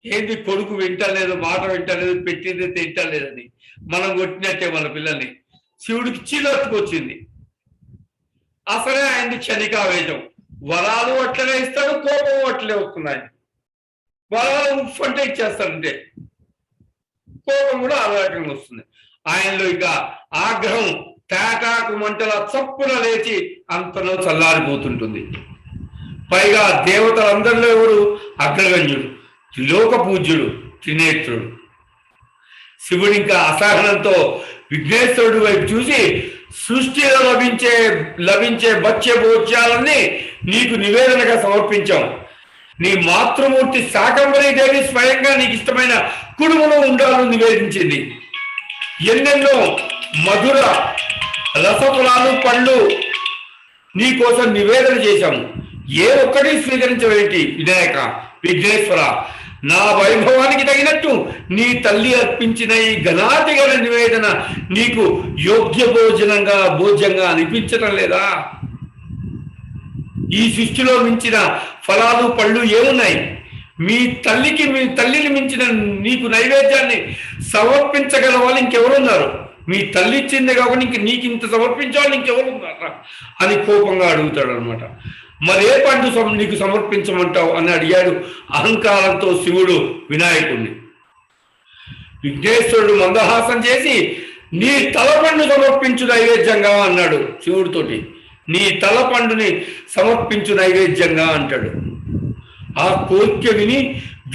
ఏంది కొడుకు వింటలేదు, మాట వింటలేదు, పెట్టింది తింటలేదని మనం కొట్టినట్టే మన పిల్లల్ని. శివుడికి చీలొత్తుకొచ్చింది. అసలే ఆయనది క్షణికావేశం. వరాలు అట్లనే ఇస్తాడు, కోపం అట్లే వస్తున్నాయి. వరాలు ఉప్పంటే ఇచ్చేస్తాడంటే, కోపం కూడా ఆ రకంగా వస్తుంది ఆయనలో. ఇక ఆగ్రహం తాటాకు మంటల చప్పున లేచి అంతలో చల్లారిపోతుంటుంది. పైగా దేవతలందరిలో ఎవరు? అగ్రగణ్యుడు, త్రిలోక పూజ్యుడు, త్రినేత్రుడు. శివుడు ఇంకా అసహనంతో విఘ్నేశ్వరుడి వైపు చూసి, సృష్టిలో లభించే భక్ష్య భోజ్యాలన్నీ నీకు నివేదనగా సమర్పించాం. నీ మాతృమూర్తి శాకంబరీదేవి స్వయంగా నీకు ఇష్టమైన కుడుములు ఉండాలని నివేదించింది. ఎన్నెన్నో మధుర రసఫలాలు, పళ్ళు నీ కోసం నివేదన చేశాము. ఏ ఒక్కటి స్వీకరించవేంటి వినాయక, విఘ్నేశ్వర? నా వైభవానికి తగినట్టు నీ తల్లి అర్పించిన ఈ ఘనాతి గల నివేదన నీకు యోగ్య భోజ్యంగా అనిపించటం లేదా? ఈ సృష్టిలో మించిన ఫలాలు పళ్ళు ఏమున్నాయి? మీ తల్లిని మించిన నీకు నైవేద్యాన్ని సమర్పించగల వాళ్ళు ఇంకెవరున్నారు? మీ తల్లి ఇచ్చిందే కాబట్టి నీకు ఇంత సమర్పించాలని ఇంకెవరున్నారా అని కోపంగా అడుగుతాడు అనమాట. మరే పండు నీకు సమర్పించమంటావు అని అడిగాడు అహంకారంతో శివుడు వినాయకుడిని. విఘ్నేశ్వరుడు మందహాసం చేసి, నీ తలపండు సమర్పించు నైవేద్యంగా అన్నాడు శివుడితోటి. నీ తలపండుని సమర్పించు నైవేద్యంగా అంటాడు. ఆ కోరిక విని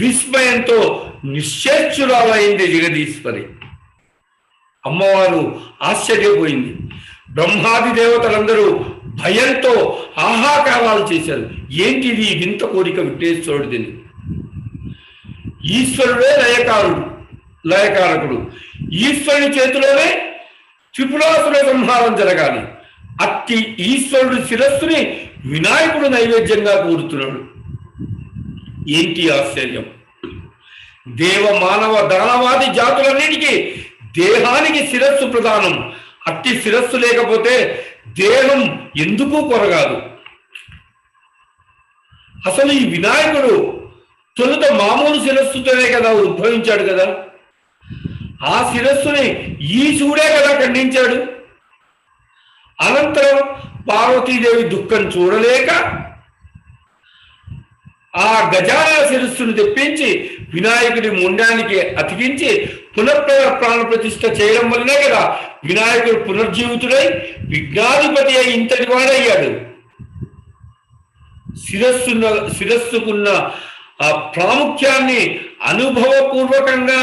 విస్మయంతో నిశ్చేష్టురాలైంది జగదీశ్వరి. అమ్మవారు ఆశ్చర్యపోయింది. బ్రహ్మాది దేవతలందరూ భయంతో ఆహాకారాలు చేశారు. ఏంటిది వింత కోరిక విఘ్నేశ్వరుడిని? ఈశ్వరుడే లయకారకుడు. ఈశ్వరుని చేతిలోనే త్రిపురాసుర సంహారం జరగాలి. అట్టి ఈశ్వరుడు శిరస్సుని వినాయకుడు నైవేద్యంగా కోరుతున్నాడు. ఏంటి ఆశ్చర్యం! దేవ మానవ దానవాది జాతులన్నిటికీ దేహానికి శిరస్సు ప్రధానం. అట్టి శిరస్సు లేకపోతే దేహం ఎందుకు కొరగాదు. అసలు ఈ వినాయకుడు తొలుత మామూలు శిరస్సుతోనే కదా ఉద్భవించాడు కదా. ఆ శిరస్సుని ఈశుడే కదా ఖండించాడు. అనంతరం పార్వతీదేవి దుఃఖం చూడలేక ఆ గజాల శిరస్సును తెప్పించి వినాయకుడి ముండానికి అతికించి ప్రాణ ప్రతిష్ఠ చేయడం వల్లనే కదా వినాయకుడు పునర్జీవితుడై విఘ్నాధిపతి అయి ఇంతటి వాడయ్యాడు. శిరస్సుకున్న ఆ ప్రాముఖ్యాన్ని అనుభవపూర్వకంగా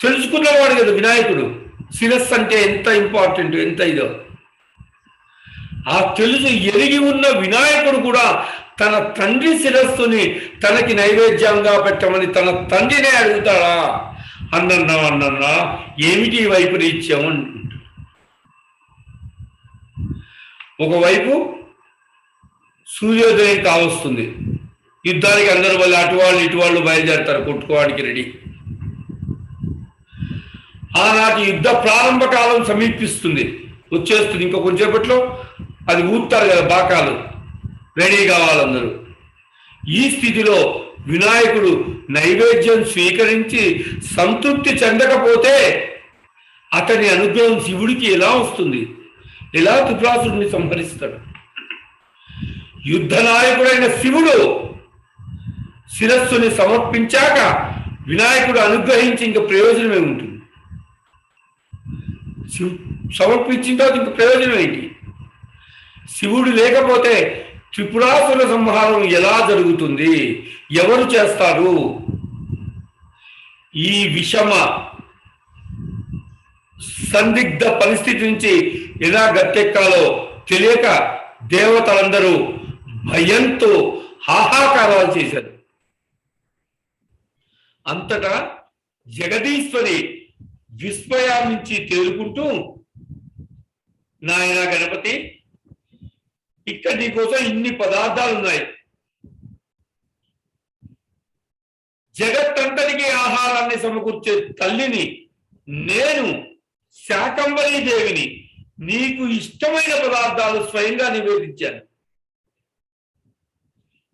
తెలుసుకున్నవాడు కదా వినాయకుడు. శిరస్సు అంటే ఎంత ఇంపార్టెంట్, ఎంత ఇదో ఆ తెలుసు ఎరిగి ఉన్న వినాయకుడు కూడా తన తండ్రి శిరస్సుని తనకి నైవేద్యంగా పెట్టమని తన తండ్రినే అడుగుతాడా? అన్నన్నా ఏమిటి వైపరీత్యం అంటుంటాడు. ఒకవైపు సూర్యోదయం కావస్తుంది. యుద్ధానికి అందరూ వాళ్ళు అటువాళ్ళు ఇటువాళ్ళు బయలుదేరతారు, కొట్టుకోవడానికి రెడీ. ఆనాటి యుద్ధ ప్రారంభ కాలం సమీపిస్తుంది, వచ్చేస్తుంది. ఇంకా కొంచెంసేపట్లో అది ఊపుతారు కదా బాకాలు, రెడీ కావాలందరూ. ఈ స్థితిలో వినాయకుడు నైవేద్యం స్వీకరించి సంతృప్తి చెందకపోతే అతని అనుగ్రహం శివుడికి ఎలా వస్తుంది? ఎలా త్రిపురాసుడిని సంహరిస్తాడు? యుద్ధ నాయకుడైన శివుడు శిరస్సుని సమర్పించాక వినాయకుడు అనుగ్రహించి ఇంక ప్రయోజనం ఏముంటుంది? సమర్పించిన తర్వాత ఇంక ప్రయోజనం ఏంటి? శివుడు లేకపోతే త్రిపురాసుర సంహారం ఎలా జరుగుతుంది? ఎవరు చేస్తారు? ఈ విషమ సందిగ్ధ పరిస్థితి నుంచి ఎలా గట్టెక్కాలో తెలియక దేవతలందరూ భయంతో హాహాకారాలు చేశారు. అంతటా జగదీశ్వరి విస్మయం నుంచి తేలుకుంటూ, నాయన గణపతి, ఇక్కడ నీకోసం ఇన్ని పదార్థాలు ఉన్నాయి. జగత్తంతటికి ఆహారాన్ని సమకూర్చే తల్లిని నేను, శాకంబరీ దేవిని, నీకు ఇష్టమైన పదార్థాలు స్వయంగా నివేదించాను.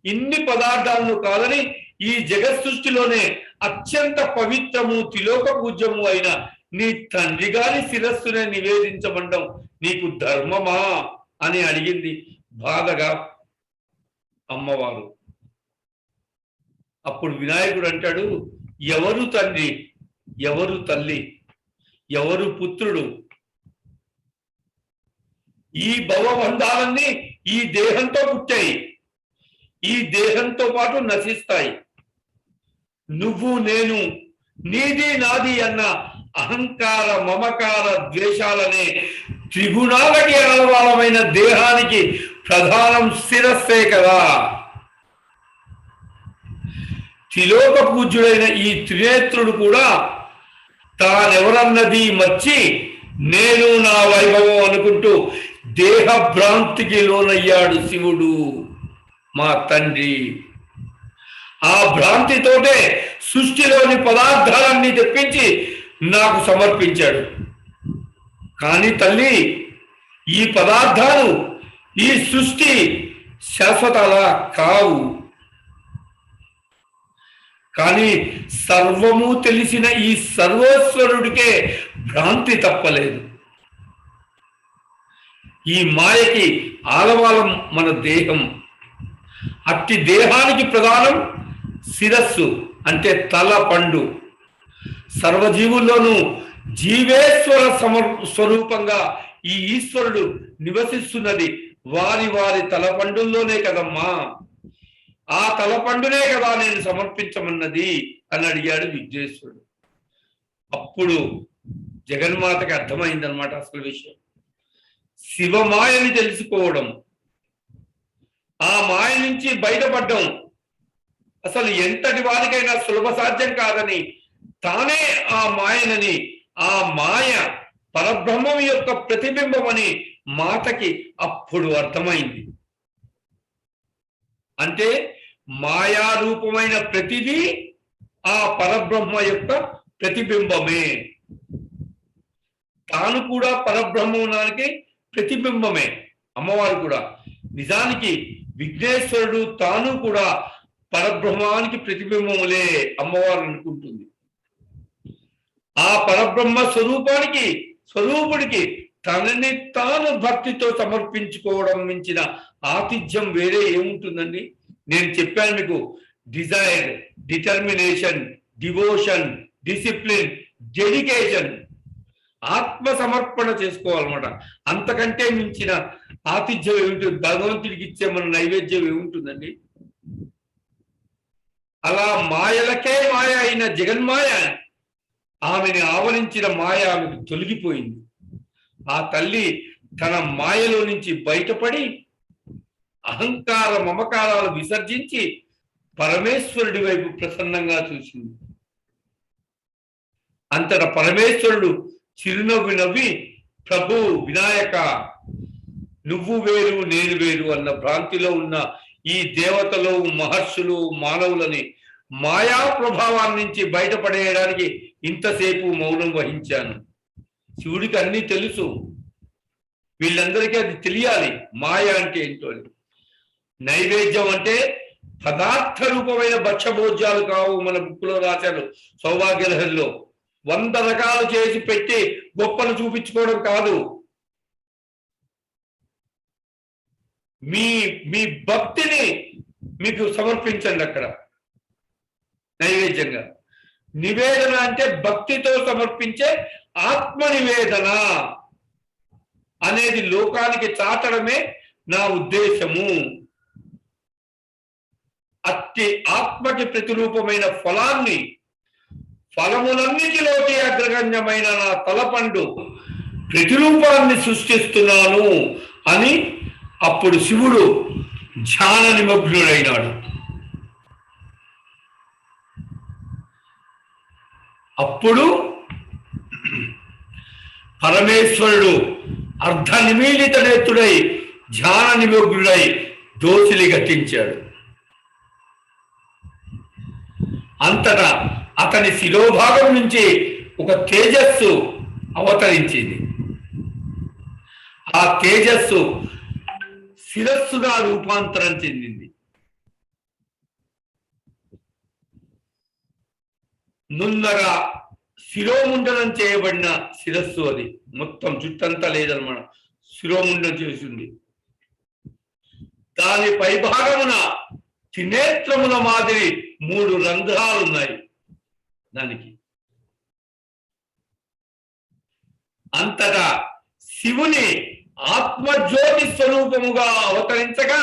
ఇన్ని పదార్థాలను కాదని ఈ జగత్ సృష్టిలోనే అత్యంత పవిత్రము త్రిలోక పూజ్యము అయిన నీ తండ్రి గారి శిరస్సునే నివేదించమండం నీకు ధర్మమా అని అడిగింది బాధగా అమ్మవారు. అప్పుడు వినాయకుడు అంటాడు, ఎవరు తండ్రి, ఎవరు తల్లి, ఎవరు పుత్రుడు? ఈ భవబంధాలన్నీ ఈ దేహంతో పుట్టాయి, ఈ దేహంతో పాటు నశిస్తాయి. నువ్వు నేను, నీది నాది అన్న అహంకార మమకార ద్వేషాలనే త్రిగుణాలకి ఆలవాలమైన దేహానికి ప్రధానం శిరస్సే కదా. త్రిలోక పూజ్యుడైన ఈ త్రినేత్రుడు కూడా తానెవరన్నది మర్చి నేను నా వైభవం అనుకుంటూ దేహ భ్రాంతికి లోనయ్యాడు శివుడు, మా తండ్రి. ఆ భ్రాంతితోటే సృష్టిలోని పదార్థాలన్నీ తెప్పించి నాకు సమర్పించాడు. కానీ తల్లి, ఈ పదార్థాలు, ఈ సృష్టి శాశ్వతాలా కావు. కానీ సర్వము తెలిసిన ఈ సర్వేశ్వరుడికే భ్రాంతి తప్పలేదు. ఈ మాయకి ఆలవాలం మన దేహం. అట్టి దేహానికి ప్రధానం శిరస్సు, అంటే తల పండు. సర్వజీవుల్లోనూ జీవేశ్వర స్వరూపంగా ఈ ఈశ్వరుడు నివసిస్తున్నది వారి వారి తలపండుల్లోనే కదమ్మా. ఆ తలపండునే కదా నేను సమర్పించమన్నది అని అడిగాడు విఘ్నేశ్వరుడు. అప్పుడు జగన్మాతకి అర్థమైందనమాట అసలు విషయం. శివమాయని తెలుసుకోవడం, ఆ మాయ నుంచి బయటపడ్డం అసలు ఎంతటి వారికైనా సులభ సాధ్యం కాదని, తానే ఆ మాయనని, ఆ మాయ పరబ్రహ్మం యొక్క ప్రతిబింబమని మాతకి అప్పుడు అర్థమైంది. అంటే మాయారూపమైన ప్రతిదీ ఆ పరబ్రహ్మ యొక్క ప్రతిబింబమే. తాను కూడా పరబ్రహ్మానికి ప్రతిబింబమే, అమ్మవారు కూడా. నిజానికి విఘ్నేశ్వరుడు తాను కూడా పరబ్రహ్మానికి ప్రతిబింబములే అమ్మవారు అనుకుంటుంది. ఆ పరబ్రహ్మ స్వరూపుడికి తనని తాను భక్తితో సమర్పించుకోవడం మించిన ఆతిథ్యం వేరే ఏముంటుందండి? నేను చెప్పాను మీకు, desire, determination, devotion, discipline, dedication, ఆత్మ సమర్పణ చేసుకోవాలన్నమాట. అంతకంటే మించిన ఆతిథ్యం ఏముంటుంది? భగవంతుడికి ఇచ్చే మన నైవేద్యం ఏముంటుందండి? అలా మాయలకే మాయ అయిన జగన్మాయ, ఆమెని ఆవరించిన మాయ ఆమెకు తొలగిపోయింది. ఆ తల్లి తన మాయలో నుంచి బయటపడి అహంకార మమకారాలు విసర్జించి పరమేశ్వరుడి వైపు ప్రసన్నంగా చూసింది. అంతటా పరమేశ్వరుడు చిరునవ్వు నవ్వి, ప్రభు వినాయక, నువ్వు వేరు నేను వేరు అన్న భ్రాంతిలో ఉన్న ఈ దేవతలు, మహర్షులు, మానవులని మాయా ప్రభావాన్ని నుంచి బయటపడేయడానికి ఇంతసేపు మౌనం వహించాను. శివుడికి అన్నీ తెలుసు, వీళ్ళందరికీ అది తెలియాలి మాయ అంటే ఏంటో. నైవేద్యం అంటే పదార్థ రూపమైన భక్ష్యభోజ్యాలు కావు. మన బుక్లో రాశారు సౌభాగ్యలహరిలో, 100 రకాలు చేసి పెట్టి గొప్పలు చూపించుకోవడం కాదు. మీ మీ భక్తిని మీకు సమర్పించండి అక్కడ నైవేద్యంగా. నివేదన అంటే భక్తితో సమర్పించే ఆత్మ నివేదన అనేది లోకానికి చాటడమే నా ఉద్దేశము. అట్టి ఆత్మకి ప్రతిరూపమైన ఫలములన్నిటిలోకి అగ్రగణ్యమైన నా తలపండు ప్రతిరూపాన్ని సృష్టిస్తున్నాను అని అప్పుడు శివుడు ధ్యాన నిమగ్నుడైనాడు. అప్పుడు పరమేశ్వరుడు అర్ధ నిమీలిత నేత్రుడై ధ్యాన నిమగ్నుడై దోసిలి గట్టించాడు. అంతటా అతని శిరోభాగం నుంచి ఒక తేజస్సు అవతరించింది. ఆ తేజస్సు శిరస్సుగా రూపాంతరం చెందింది. నున్నగా శిరోముండనం చేయబడిన శిరస్సు అది. మొత్తం జుట్టంతా లేదన్నమాట, శిరోముండనం చేసింది. దాని పైభాగమున త్రినేత్రముల మాదిరి 3 రంధ్రాలు ఉన్నాయి దానికి. అంతటా శివుని ఆత్మజ్యోతి స్వరూపముగా అవతరించగా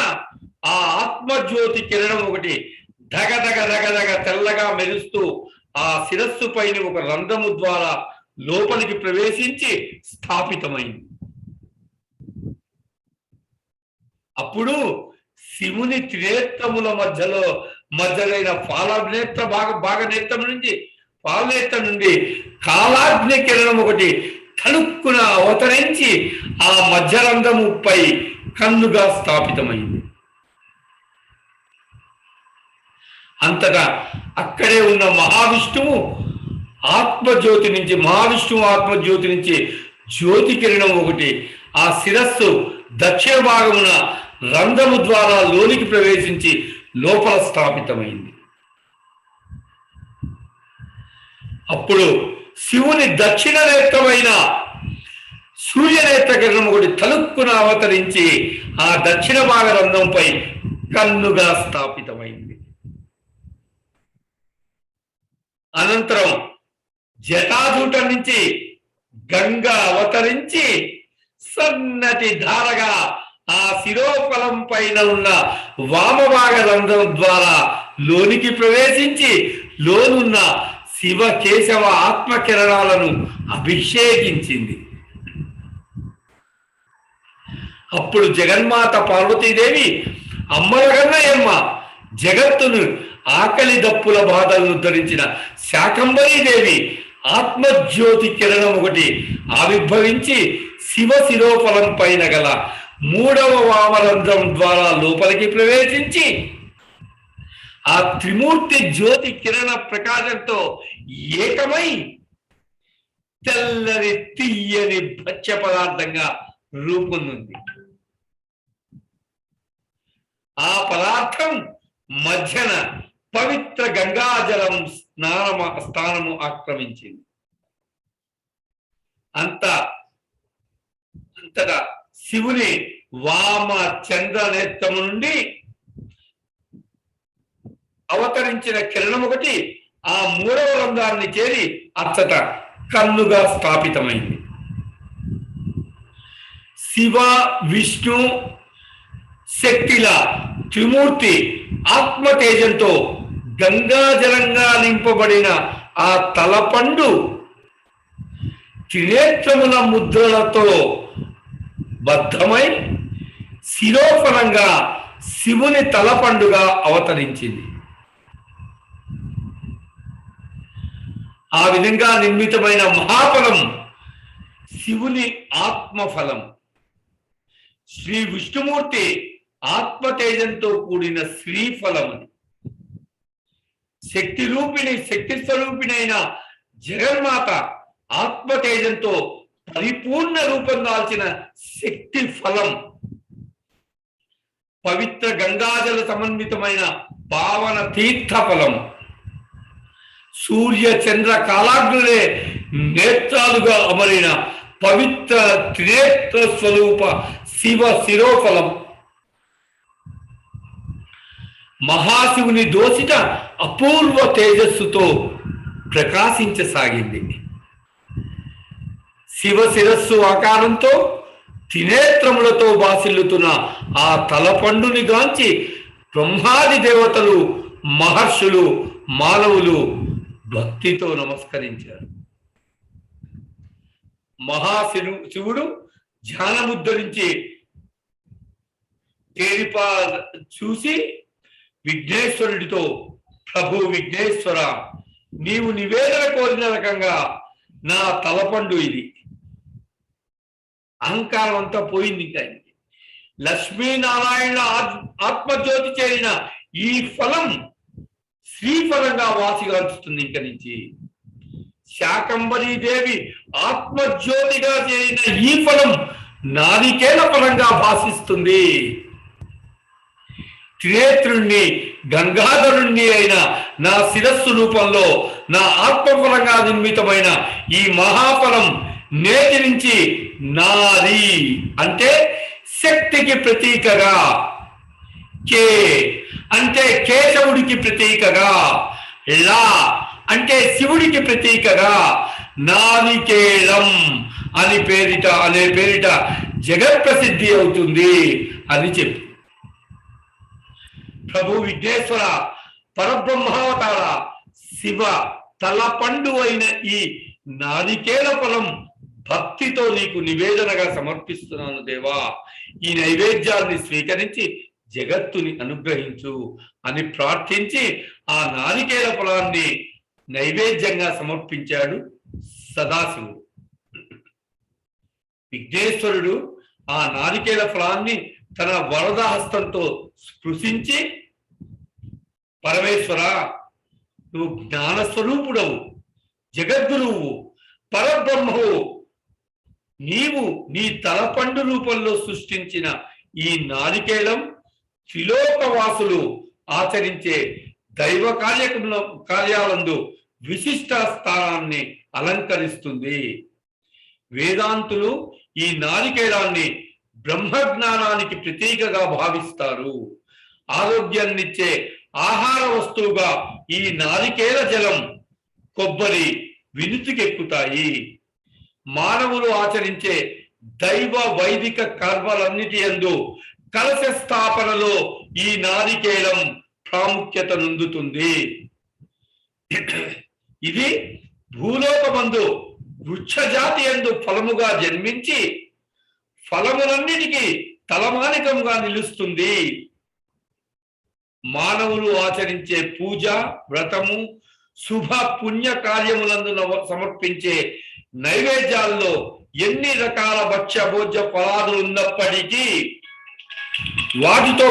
ఆ ఆత్మజ్యోతి కిరణం ఒకటి ధగధగ ధగధగ తెల్లగా మెరుస్తూ ఆ శిరస్సు పైన ఒక రంధ్రము ద్వారా లోపలికి ప్రవేశించి స్థాపితమైంది. అప్పుడు శివుని త్రినేత్రముల మధ్యలైన భాగనేత్రం నుంచి పాలనేత్రం నుండి కాలాగ్ని కిరణం ఒకటి తలుక్కున అవతరించి ఆ మధ్యరంధ్రముపై కన్నుగా స్థాపితమైంది. అంతటా అక్కడే ఉన్న మహావిష్ణువు ఆత్మజ్యోతి నుంచి జ్యోతి కిరణం ఒకటి ఆ శిరస్సు దక్షిణ భాగమున రంధ్రము ద్వారా లోనికి ప్రవేశించి లోపల స్థాపితమైంది. అప్పుడు శివుని దక్షిణ నేత్రమైన సూర్యనేత్ర కిరణం ఒకటి తలుక్కున అవతరించి ఆ దక్షిణ భాగ రంధ్రంపై కన్నుగా స్థాపితమైంది. అనంతరం జటాజూటం నుంచి గంగ అవతరించి సన్నటి ధారగా ఆ శిరోఫలం పైన ఉన్న వామభాగ రంధ్రం ద్వారా లోనికి ప్రవేశించి లోనున్న శివ కేశవ ఆత్మకిరణాలను అభిషేకించింది. అప్పుడు జగన్మాత పార్వతీదేవి అమ్మలగన్నయమ్మ జగత్తును ఆకలి దప్పుల బాధలను ధరించిన శాకంబరీదేవి ఆత్మజ్యోతి కిరణం ఒకటి ఆవిర్భవించి శివ శిరోఫలం పైన గల 3వ వామరంధ్రం ద్వారా లోపలికి ప్రవేశించి ఆ త్రిమూర్తి జ్యోతి కిరణ ప్రకాశంతో ఏకమై తెల్లని తీయని భక్ష్య పదార్థంగా రూపొందింది. ఆ పదార్థం మధ్యన పవిత్ర గంగాజలం స్థానము ఆక్రమించింది. అంతటా శివుని వామ చంద్ర నేత్రము నుండి అవతరించిన కిరణం ఒకటి ఆ 3వ రంధ్రాన్ని చేరి అచ్చట కన్నుగా స్థాపితమైంది. శివ విష్ణు శక్తిల త్రిమూర్తి ఆత్మతేజంతో గంగాజలంగా నింపబడిన ఆ తలపండు త్రినేత్రముల ముద్రలతో బద్ధమై శిరోఫలంగా శివుని తలపండుగా అవతరించింది. ఆ విధంగా నిర్మితమైన మహాఫలం శివుని ఆత్మఫలం. శ్రీ విష్ణుమూర్తి ఆత్మతేజంతో కూడిన శ్రీఫలం అని. శక్తి స్వరూపిణైన జగన్మాత ఆత్మతేజంతో పరిపూర్ణ రూపం దాల్చిన శక్తి ఫలం. పవిత్ర గంగాజల సమన్వితమైన పావన తీర్థ ఫలం. సూర్య చంద్ర కాలాగ్నులే నేత్రాలుగా అమరిన పవిత్ర త్రినేత్ర స్వరూప శివ శిరోఫలం. మహాశివుని దోసిట అపూర్వ తేజస్సుతో ప్రకాశించసాగింది. శివ శిరస్సు ఆకారంతో త్రినేత్రములతో బాసిల్లుతున్న ఆ తలపండుని గాంచి బ్రహ్మాది దేవతలు, మహర్షులు, మానవులు భక్తితో నమస్కరించారు. శివుడు ధ్యానముద్ధరించి తేరిపా చూసి విఘ్నేశ్వరుడితో, ప్రభు విఘ్నేశ్వర, నీవు నివేదన కోరిన రకంగా నా తలపండు ఇది. అహంకారం అంతా పోయింది. ఇంకా లక్ష్మీనారాయణ ఆత్మజ్యోతి చేరిన ఈ ఫలం శ్రీఫలంగా వాసిగాల్చుతుంది. ఇంక నుంచి శాకంబరీదేవి ఆత్మజ్యోతిగా చేరిన ఈ ఫలం నారికేల ఫలంగా భాషిస్తుంది. త్రినేత్రుణ్ణి, గంగాధరుణ్ణి అయిన నా శిరస్సు రూపంలో నా ఆత్మఫలంగా నిర్మితమైన ఈ మహాఫలం నేటి నుంచి నారి అంటే శక్తికి ప్రతీకగా, కే అంటే కేశవుడికి ప్రతీకగా, లా అంటే శివుడికి ప్రతీకగా నారికేళం అనే పేరిట జగత్ప్రసిద్ధి అవుతుంది అని చెప్పి ప్రభు విఘ్నేశ్వర పరబ్రహ్మావతార శివ తలపండు అయిన ఈ నారికేళ ఫలం భక్తితో నీకు నివేదనగా సమర్పిస్తున్నాను దేవా. ఈ నైవేద్యాన్ని స్వీకరించి జగత్తుని అనుగ్రహించు అని ప్రార్థించి ఆ నారికేళ ఫలాన్ని నైవేద్యంగా సమర్పించాడు సదాశివుడు. విఘ్నేశ్వరుడు ఆ నారికేళ ఫలాన్ని తన వరద హస్తంతో స్పృశించి, పరమేశ్వర, నువ్వు జ్ఞానస్వరూపుడవు, జగద్గురువు, పరబ్రహ్మవు, నీవు నీ తలపండు రూపంలో సృష్టించిన ఈ నారికేళం త్రిలోకవాసులు ఆచరించే దైవ కార్యాలందు విశిష్ట స్థానాన్ని అలంకరిస్తుంది. వేదాంతులు ఈ నారికేళాన్ని బ్రహ్మజ్ఞానానికి ప్రతీకగా భావిస్తారు. ఆరోగ్యాన్నిచ్చే ఆహార వస్తువుగా ఈ నారికేళ జలం, కొబ్బరి వినుతికెక్కుతాయి. మానవులు ఆచరించే దైవ వైదిక కర్మలన్నిటి యందు కలశ స్థాపనలో ఈ నారికేళం ప్రాముఖ్యత నొందుతుంది. ఇది భూలోకమందు వృక్షజాతి యందు ఫలముగా జన్మించి ఫలములన్నిటికీ తలమానికంగా నిలుస్తుంది. మానవులు ఆచరించే పూజ, వ్రతము, శుభ పుణ్య కార్యములందు సమర్పించే నైవేద్యాల్లో ఎన్ని రకాల భక్ష్య భోజ్య ఫలాలు ఉన్నప్పటికీ వాటితో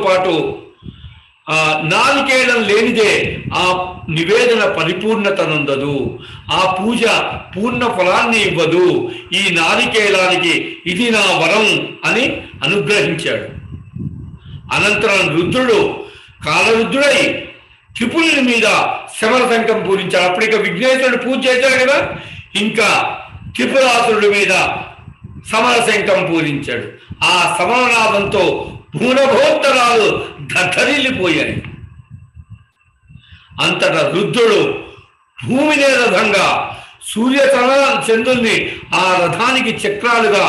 పాటు నారికేళం లేనిదే ఆ నివేదన పరిపూర్ణత నొందదు, ఆ పూజ పూర్ణ ఫలాన్ని ఇవ్వదు. ఈ నారికేళానికి ఇది నా వరం అని అనుగ్రహించాడు. అనంతరం రుద్రుడు కాలరుద్రుడై త్రిపురుని మీద శమరశంఖం పూరించాడు. అప్పటిక విఘ్నేశ్వరుడు పూజ చేశాడు కదా, ఇంకా త్రిపురాసురుడి మీద సమరశంఖం పూరించాడు. ఆ సమరనాదంతో భూనభోత్తరాలు దద్దరిల్లిపోయాయి. అంతటా రుద్రుడు భూమినే రథంగా, చంద్రుల్ని ఆ రథానికి చక్రాలుగా,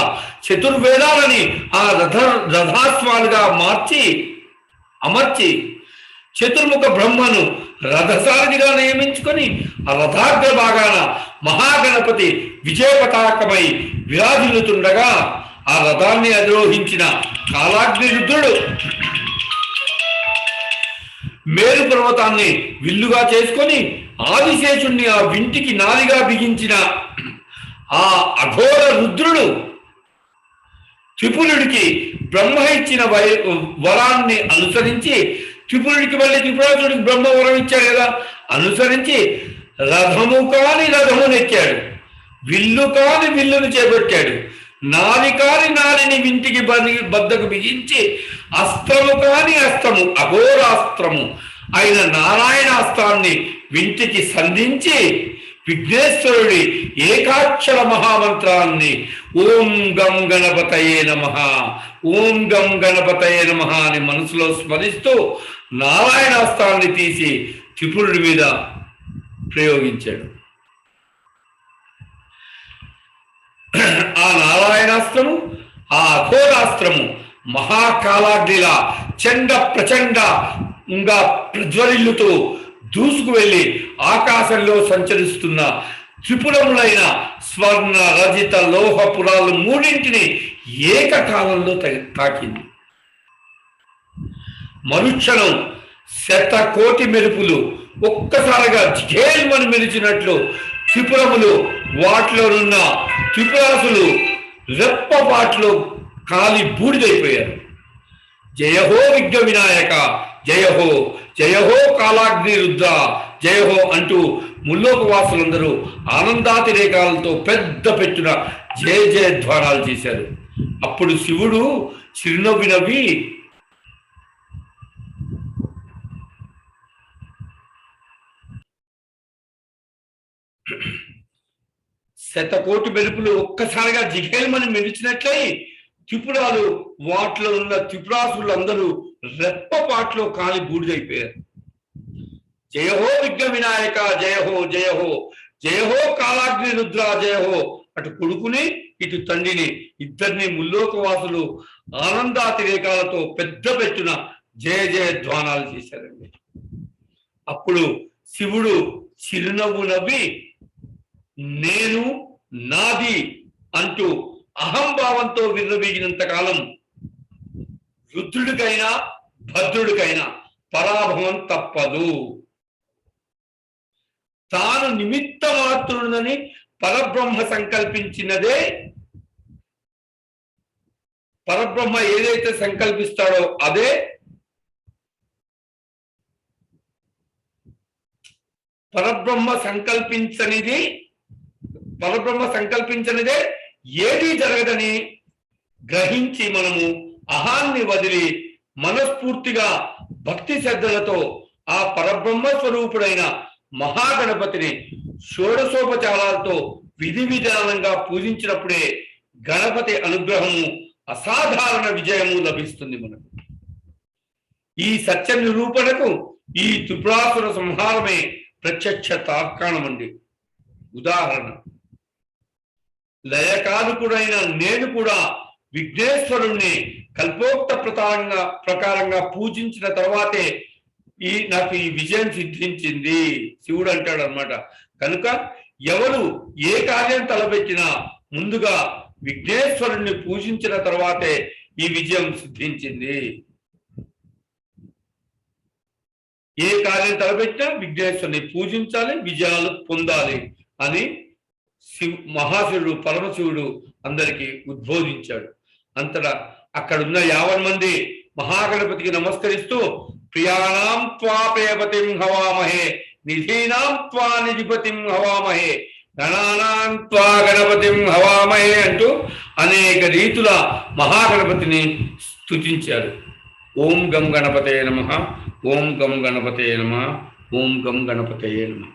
చతుర్వేదాలని ఆ రథాశ్వాలుగా అమర్చి చతుర్ముఖ బ్రహ్మను రథసారథిగా నియమించుకొని ఆ రథాగ్ర భాగాన మహాగణపతి విజయ పతాకమై విరాజిల్లుతుండగా ఆ రథాన్ని అధిరోహించిన కాలాగ్ని రుద్రుడు మేరు పర్వతాన్ని విల్లుగా చేసుకొని ఆదిశేషుణ్ణి ఆ వింటికి నాలిగా బిగించిన ఆ అఘోర రుద్రుడు త్రిపురుడికి బ్రహ్మ ఇచ్చిన వరాన్ని అనుసరించి, త్రిపురుడికి మళ్ళీ త్రిపురాసుడికి బ్రహ్మ వరం ఇచ్చాడు కదా, అనుసరించి రథము కాని రథమునెక్కాడు, విల్లు కాని విల్లును చేపట్టాడు, నారి కాని నారిని వింటికి బద్దకు బిగించి అస్త్రము కాని అస్త్రము, అఘోరాస్త్రము అయిన నారాయణాస్త్రాన్ని వింటికి సంధించి విఘ్నేశ్వరుడి ఏకాక్షర మహామంత్రాన్ని ఓం గం గణపతయే నమః, ఓం గం గణపతయే నమః అని మనసులో స్మరిస్తూ నారాయణాస్త్రాన్ని తీసి త్రిపురుడి మీద ప్రయోగించాడు. ఆ నారాయణాస్త్రము, ఆ అఘోరాస్త్రము మహాకాలాగ్నిలా చండ ప్రచండంగా ప్రజ్వరిల్లుతూ దూసుకు వెళ్ళి ఆకాశంలో సంచరిస్తున్న త్రిపురములైన స్వర్ణ రజిత లోహ పురాలు మూడింటిని ఏకకాలంలో తాకింది. మరుక్షణం 100,000,000 మెరుపులు ఒక్కసారిగా ఝేల్మని మెరిచినట్లు త్రిపురములు, వాటిలోనున్న త్రిపురాసులు రెప్పపాట్లో కాలి బూడిదైపోయారు. జయహో విఘ్న వినాయక, జయహో జయహో కాలాగ్ని రుద్ర, జయహో అంటూ ముల్లోకవాసులందరూ ఆనందాతిరేకాలతో పెద్ద పెట్టున జయ జయధ్వానాలు చేశారు. అప్పుడు శివుడు చిరునవ్వి నవ్వి, శతకోటి మెరుపులు ఒక్కసారిగా జిగేల్మని మెరిచినట్లయి త్రిపురాలు, వాటిలో ఉన్న త్రిపురాసులందరూ రెప్పపాట్లో కాలి బూడిదైపోయారు. జయహో విఘ్న వినాయక, జయహో జయహో జయహో కాలాగ్ని రుద్ర, జయహో అటు కొడుకుని ఇటు తండ్రిని ఇద్దరిని ముల్లోకవాసులు ఆనందాతిరేకాలతో పెద్ద పెట్టున జయ జయధ్వానాలు చేశారండి. అప్పుడు శివుడు చిరునవ్వు నవ్వి, నేను నాది అంటూ అహంభావంతో విర్రవీగినంత కాలం రుద్రుడికైనా భద్రుడికైనా పరాభవం తప్పదు. తాను నిమిత్త మాత్రుడని పరబ్రహ్మ సంకల్పించినదే, పరబ్రహ్మ ఏదైతే సంకల్పిస్తాడో అదే పరబ్రహ్మ సంకల్పించనిదే ఏదీ జరగదని గ్రహించి మనము అహాన్ని వదిలి మనస్ఫూర్తిగా భక్తి శ్రద్ధలతో ఆ పరబ్రహ్మ స్వరూపుడైన మహాగణపతిని షోడశోపచారాలతో విధి విధానంగా పూజించినప్పుడే గణపతి అనుగ్రహము, అసాధారణ విజయము లభిస్తుంది మనకు. ఈ సత్య నిరూపణకు ఈ త్రిపురాసుర సంహారమే ప్రత్యక్ష తార్కాణం అండి. ఉదాహరణ, లయకారకుడైన నేను కూడా విఘ్నేశ్వరుణ్ణి కల్పోక్త ప్రకారంగా పూజించిన తర్వాతే నాకు ఈ విజయం సిద్ధించింది శివుడు అంటాడు అన్నమాట. కనుక ఎవరు ఏ కార్యం తలపెట్టినా ముందుగా విఘ్నేశ్వరుణ్ణి పూజించిన తర్వాతే ఈ విజయం సిద్ధించింది. ఏ కార్యం తలపెట్టినా విఘ్నేశ్వరుని పూజించాలి, విజయాలు పొందాలి అని మహాశివుడు పరమశివుడు అందరికీ ఉద్బోధించాడు. అంతటా అక్కడున్న 50 మంది మహాగణపతికి నమస్కరిస్తూ, ప్రియాణం త్వా ప్రియపతిం హవామహే, నిధీనాం త్వా నిధిపతిం హవామహే, గణానాం త్వా గణపతిం హవామహే అంటూ అనేక రీతుల మహాగణపతిని స్తుతించారు. ఓం గం గణపతయే నమః, ఓం గం గణపతయే నమః, ఓం గం గణపతయే నమః.